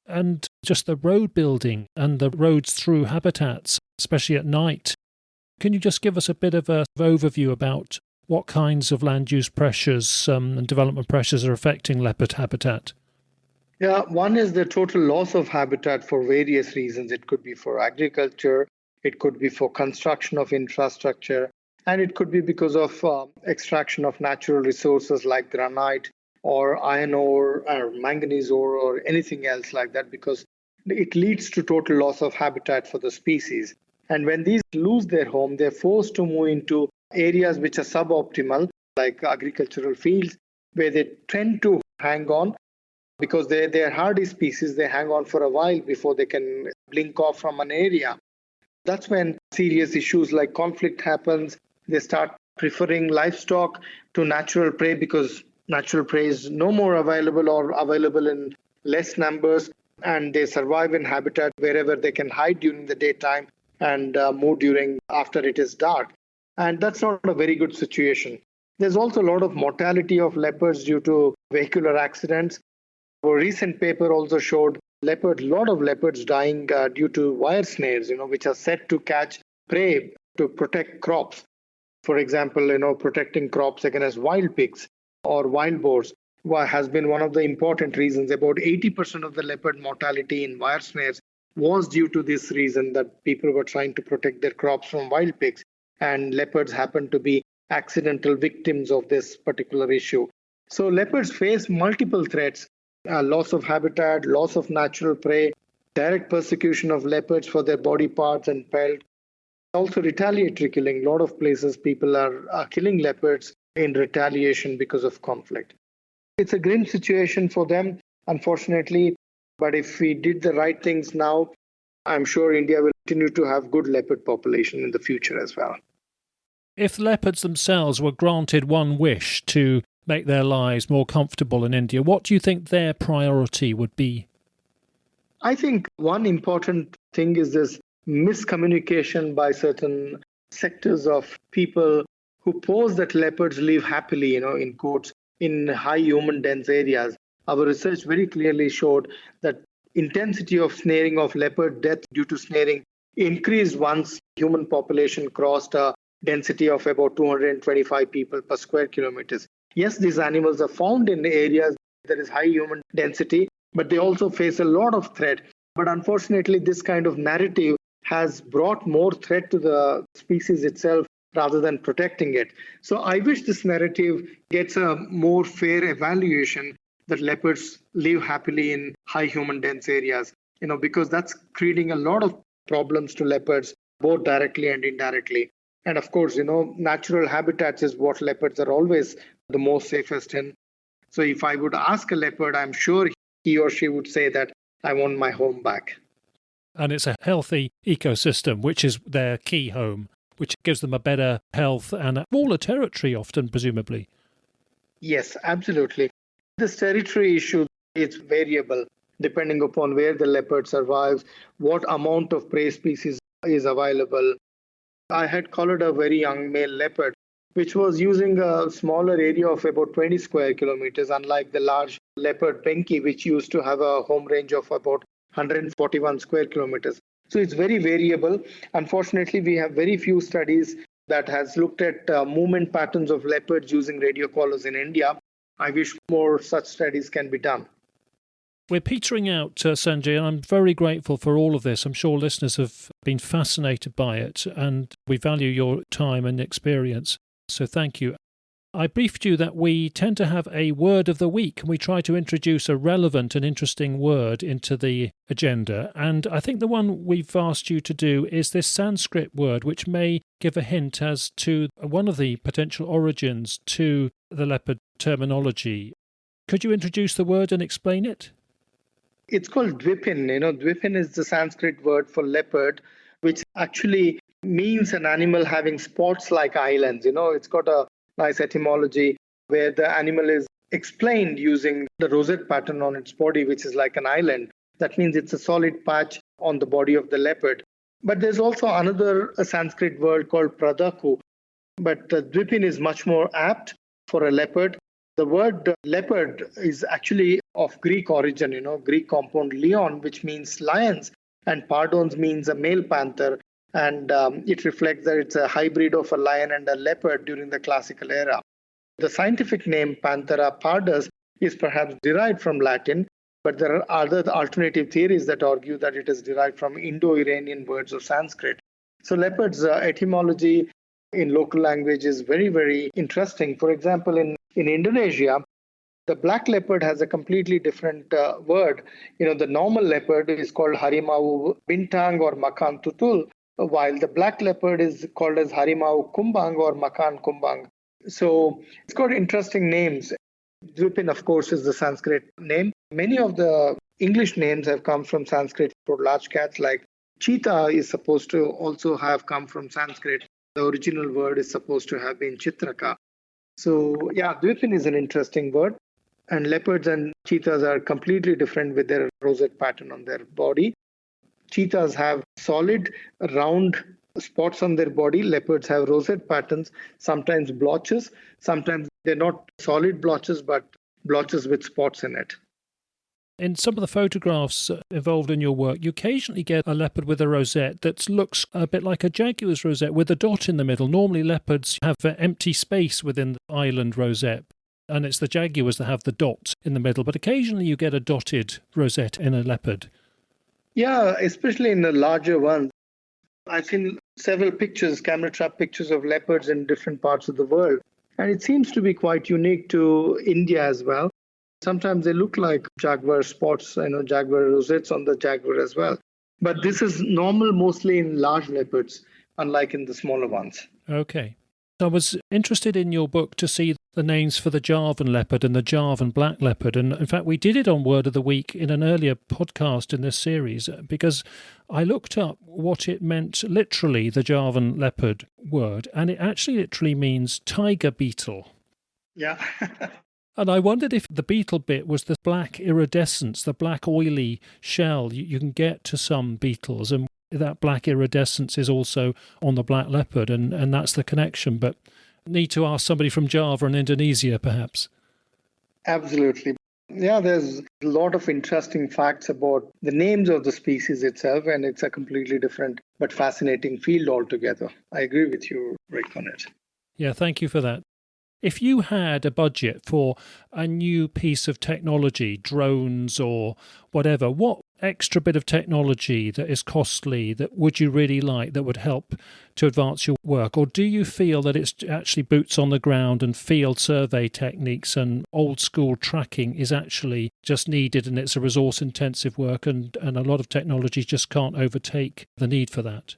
And just the road building and the roads through habitats, especially at night. Can you just give us a bit of an overview about what kinds of land use pressures and development pressures are affecting leopard habitat? Yeah, one is the total loss of habitat for various reasons. It could be for agriculture, it could be for construction of infrastructure, and it could be because of extraction of natural resources like granite or iron ore or manganese ore or anything else like that, because it leads to total loss of habitat for the species. And when these lose their home, they're forced to move into areas which are suboptimal, like agricultural fields, where they tend to hang on because they're hardy species. They hang on for a while before they can blink off from an area. That's when serious issues like conflict happens. They start preferring livestock to natural prey because natural prey is no more available or available in less numbers, and they survive in habitat wherever they can hide during the daytime and move after it is dark. And that's not a very good situation. There's also a lot of mortality of leopards due to vehicular accidents. A recent paper also showed a lot of leopards dying due to wire snares, which are set to catch prey to protect crops. For example, protecting crops against wild pigs or wild boars has been one of the important reasons. About 80% of the leopard mortality in wire snares was due to this reason, that people were trying to protect their crops from wild pigs, and leopards happen to be accidental victims of this particular issue. So leopards face multiple threats: loss of habitat, loss of natural prey, direct persecution of leopards for their body parts and pelt. Also retaliatory killing. A lot of places people are killing leopards in retaliation because of conflict. It's a grim situation for them, unfortunately. But if we did the right things now, I'm sure India will continue to have good leopard population in the future as well. If leopards themselves were granted one wish to make their lives more comfortable in India, what do you think their priority would be? I think one important thing is this miscommunication by certain sectors of people who pose that leopards live happily, in quotes, in high human dense areas. Our research very clearly showed that intensity of snaring of leopard death due to snaring increased once human population crossed a density of about 225 people per square kilometers. Yes, these animals are found in areas there is high human density, but they also face a lot of threat. But unfortunately, this kind of narrative has brought more threat to the species itself rather than protecting it. So I wish this narrative gets a more fair evaluation that leopards live happily in high human dense areas, because that's creating a lot of problems to leopards, both directly and indirectly. And of course, natural habitats is what leopards are always the most safest in. So if I would ask a leopard, I'm sure he or she would say that I want my home back. And it's a healthy ecosystem, which is their key home, which gives them a better health and a smaller territory often, presumably. Yes, absolutely. This territory issue is variable depending upon where the leopard survives, what amount of prey species is available. I had collared a very young male leopard, which was using a smaller area of about 20 square kilometers, unlike the large leopard Benki, which used to have a home range of about 141 square kilometers. So it's very variable. Unfortunately, we have very few studies that has looked at movement patterns of leopards using radio collars in India. I wish more such studies can be done. We're petering out, Sanjay, and I'm very grateful for all of this. I'm sure listeners have been fascinated by it, and we value your time and experience. So thank you. I briefed you that we tend to have a word of the week, and we try to introduce a relevant and interesting word into the agenda. And I think the one we've asked you to do is this Sanskrit word, which may give a hint as to one of the potential origins to the leopard terminology. Could you introduce the word and explain it? It's called dvipin. Dvipin is the Sanskrit word for leopard, which actually means an animal having spots like islands. It's got a nice etymology where the animal is explained using the rosette pattern on its body, which is like an island. That means it's a solid patch on the body of the leopard. But there's also another Sanskrit word called pradaku. But dvipin is much more apt for a leopard. The word leopard is actually of Greek origin, Greek compound leon, which means lions, and pardons means a male panther. And it reflects that it's a hybrid of a lion and a leopard during the classical era. The scientific name Panthera pardus is perhaps derived from Latin, but there are other alternative theories that argue that it is derived from Indo-Iranian words of Sanskrit. So leopard's etymology in local language is very, very interesting. For example, in Indonesia, the black leopard has a completely different word. The normal leopard is called harimau bintang or makan tutul, while the black leopard is called as harimau kumbang or makan kumbang. So it's got interesting names. Dvipin, of course, is the Sanskrit name. Many of the English names have come from Sanskrit for large cats, like cheetah is supposed to also have come from Sanskrit. The original word is supposed to have been chitraka. So yeah, dvipin is an interesting word. And leopards and cheetahs are completely different with their rosette pattern on their body. Cheetahs have solid, round spots on their body. Leopards have rosette patterns, sometimes blotches. Sometimes they're not solid blotches, but blotches with spots in it. In some of the photographs involved in your work, you occasionally get a leopard with a rosette that looks a bit like a jaguar's rosette with a dot in the middle. Normally leopards have an empty space within the island rosette, and it's the jaguars that have the dot in the middle, but occasionally you get a dotted rosette in a leopard. Yeah, especially in the larger ones. I've seen several pictures, camera trap pictures of leopards in different parts of the world, and it seems to be quite unique to India as well. Sometimes they look like jaguar spots, jaguar rosettes on the jaguar as well. But this is normal mostly in large leopards, unlike in the smaller ones. Okay. I was interested in your book to see the names for the Javan leopard and the Javan black leopard. And in fact, we did it on Word of the Week in an earlier podcast in this series because I looked up what it meant literally, the Javan leopard word, and it actually literally means tiger beetle. Yeah. And I wondered if the beetle bit was the black iridescence, the black oily shell you can get to some beetles, and that black iridescence is also on the black leopard, and that's the connection. But need to ask somebody from Java and Indonesia, perhaps. Absolutely. Yeah, there's a lot of interesting facts about the names of the species itself, and it's a completely different but fascinating field altogether. I agree with you, Rick, on it. Yeah, thank you for that. If you had a budget for a new piece of technology, drones or whatever, what extra bit of technology that is costly that would you really like that would help to advance your work? Or do you feel that it's actually boots on the ground and field survey techniques and old school tracking is actually just needed and it's a resource intensive work and a lot of technology just can't overtake the need for that?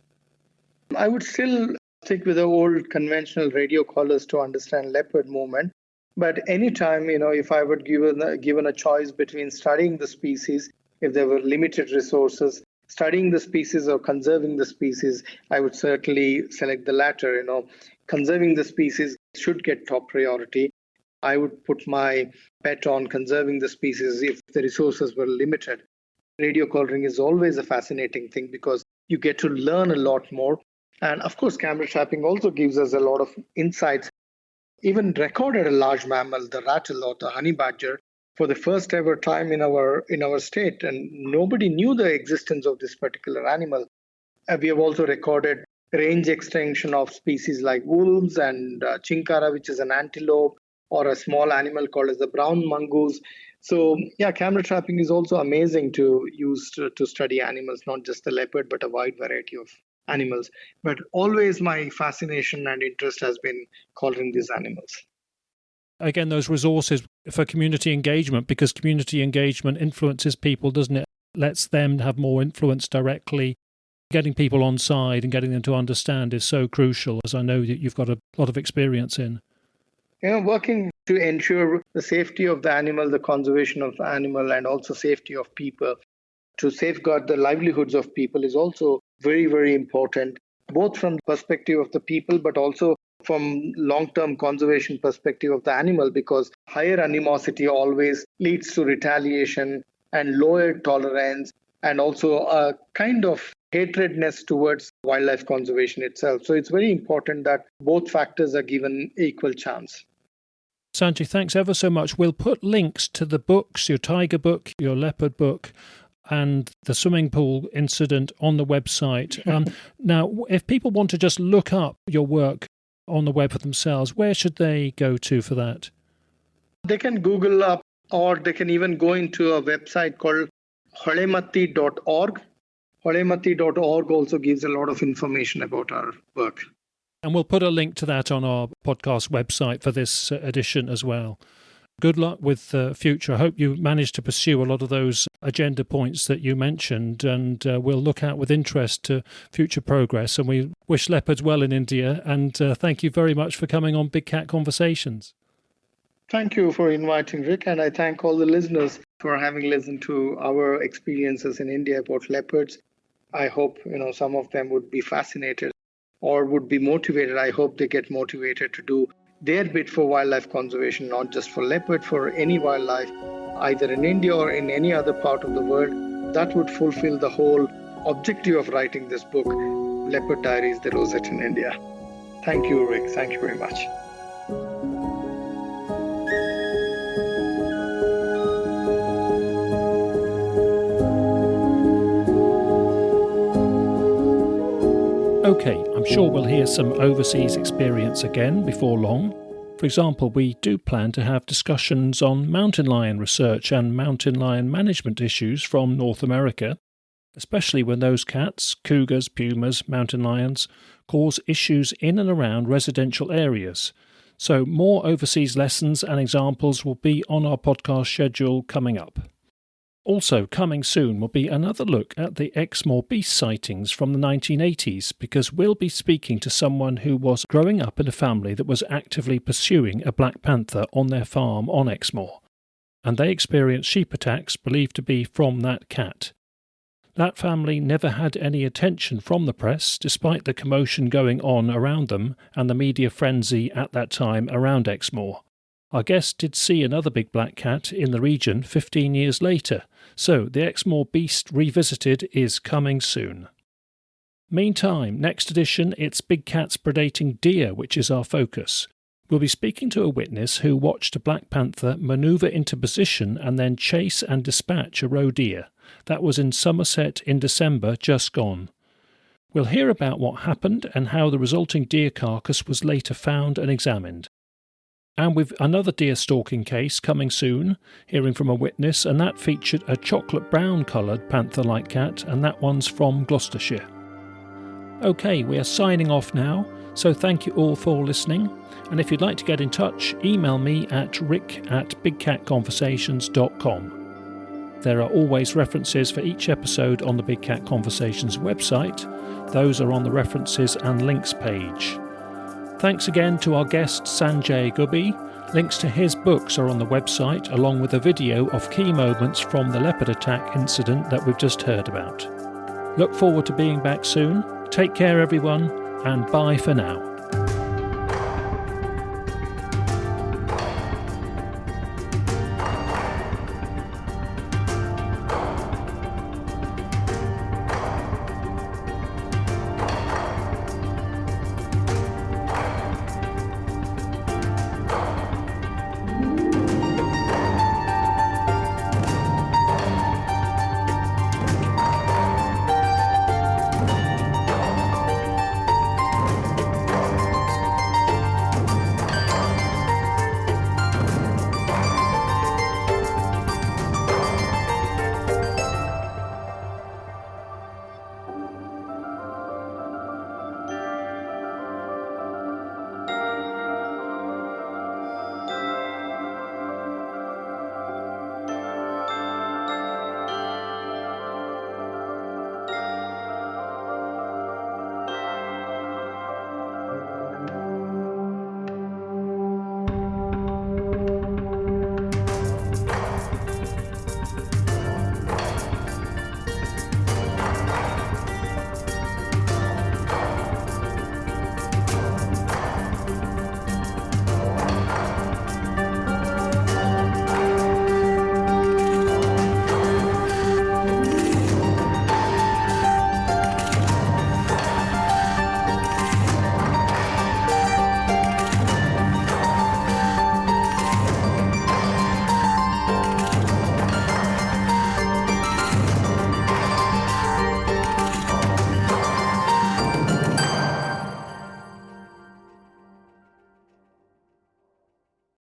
I would still stick with the old conventional radio collars to understand leopard movement. But anytime, if I would given a choice between studying the species, if there were limited resources, studying the species or conserving the species, I would certainly select the latter. Conserving the species should get top priority. I would put my bet on conserving the species if the resources were limited. Radio collaring is always a fascinating thing because you get to learn a lot more. And of course, camera trapping also gives us a lot of insights. Even recorded a large mammal, the rattle or the honey badger, for the first ever time in our state, and nobody knew the existence of this particular animal. We have also recorded range extension of species like wolves and chinkara, which is an antelope, or a small animal called as the brown mongoose. So yeah, camera trapping is also amazing to use to study animals, not just the leopard, but a wide variety of animals. But always my fascination and interest has been collaring these animals. Again, those resources for community engagement, because community engagement influences people, doesn't it? Lets them have more influence directly. Getting people on side and getting them to understand is so crucial, as I know that you've got a lot of experience in. Working to ensure the safety of the animal, the conservation of the animal, and also safety of people, to safeguard the livelihoods of people is also very, very important, both from the perspective of the people, but also from long-term conservation perspective of the animal, because higher animosity always leads to retaliation and lower tolerance, and also a kind of hatredness towards wildlife conservation itself. So it's very important that both factors are given equal chance. Sanjay, thanks ever so much. We'll put links to the books, your tiger book, your leopard book, and the swimming pool incident on the website. Now, if people want to just look up your work on the web for themselves, where should they go to for that? They can Google up, or they can even go into a website called holematti.org. Holematti.org also gives a lot of information about our work. And we'll put a link to that on our podcast website for this edition as well. Good luck with the future. I hope you manage to pursue a lot of those agenda points that you mentioned, and we'll look out with interest to future progress. And we wish leopards well in India, and thank you very much for coming on Big Cat Conversations. Thank you for inviting, Rick, and I thank all the listeners for having listened to our experiences in India about leopards. I hope some of them would be fascinated or would be motivated. I hope they get motivated to do their bit for wildlife conservation, not just for leopard, for any wildlife, either in India or in any other part of the world. That would fulfill the whole objective of writing this book, Leopard Diaries, the Rosette in India. Thank you, Rick. Thank you very much. Okay, I'm sure we'll hear some overseas experience again before long. For example, we do plan to have discussions on mountain lion research and mountain lion management issues from North America, especially when those cats, cougars, pumas, mountain lions, cause issues in and around residential areas. So more overseas lessons and examples will be on our podcast schedule coming up. Also coming soon will be another look at the Exmoor beast sightings from the 1980s, because we'll be speaking to someone who was growing up in a family that was actively pursuing a black panther on their farm on Exmoor, and they experienced sheep attacks believed to be from that cat. That family never had any attention from the press, despite the commotion going on around them and the media frenzy at that time around Exmoor. Our guest did see another big black cat in the region 15 years later, so the Exmoor Beast Revisited is coming soon. Meantime, next edition, it's big cats predating deer, which is our focus. We'll be speaking to a witness who watched a black panther manoeuvre into position and then chase and dispatch a roe deer. That was in Somerset in December just gone. We'll hear about what happened and how the resulting deer carcass was later found and examined. And with another deer stalking case coming soon, hearing from a witness, and that featured a chocolate brown coloured panther-like cat, and that one's from Gloucestershire. OK, we are signing off now, so thank you all for listening, and if you'd like to get in touch, email me at rick@bigcatconversations.com. There are always references for each episode on the Big Cat Conversations website. Those are on the references and links page. Thanks again to our guest Sanjay Gubbi. Links to his books are on the website, along with a video of key moments from the leopard attack incident that we've just heard about. Look forward to being back soon. Take care everyone, and bye for now.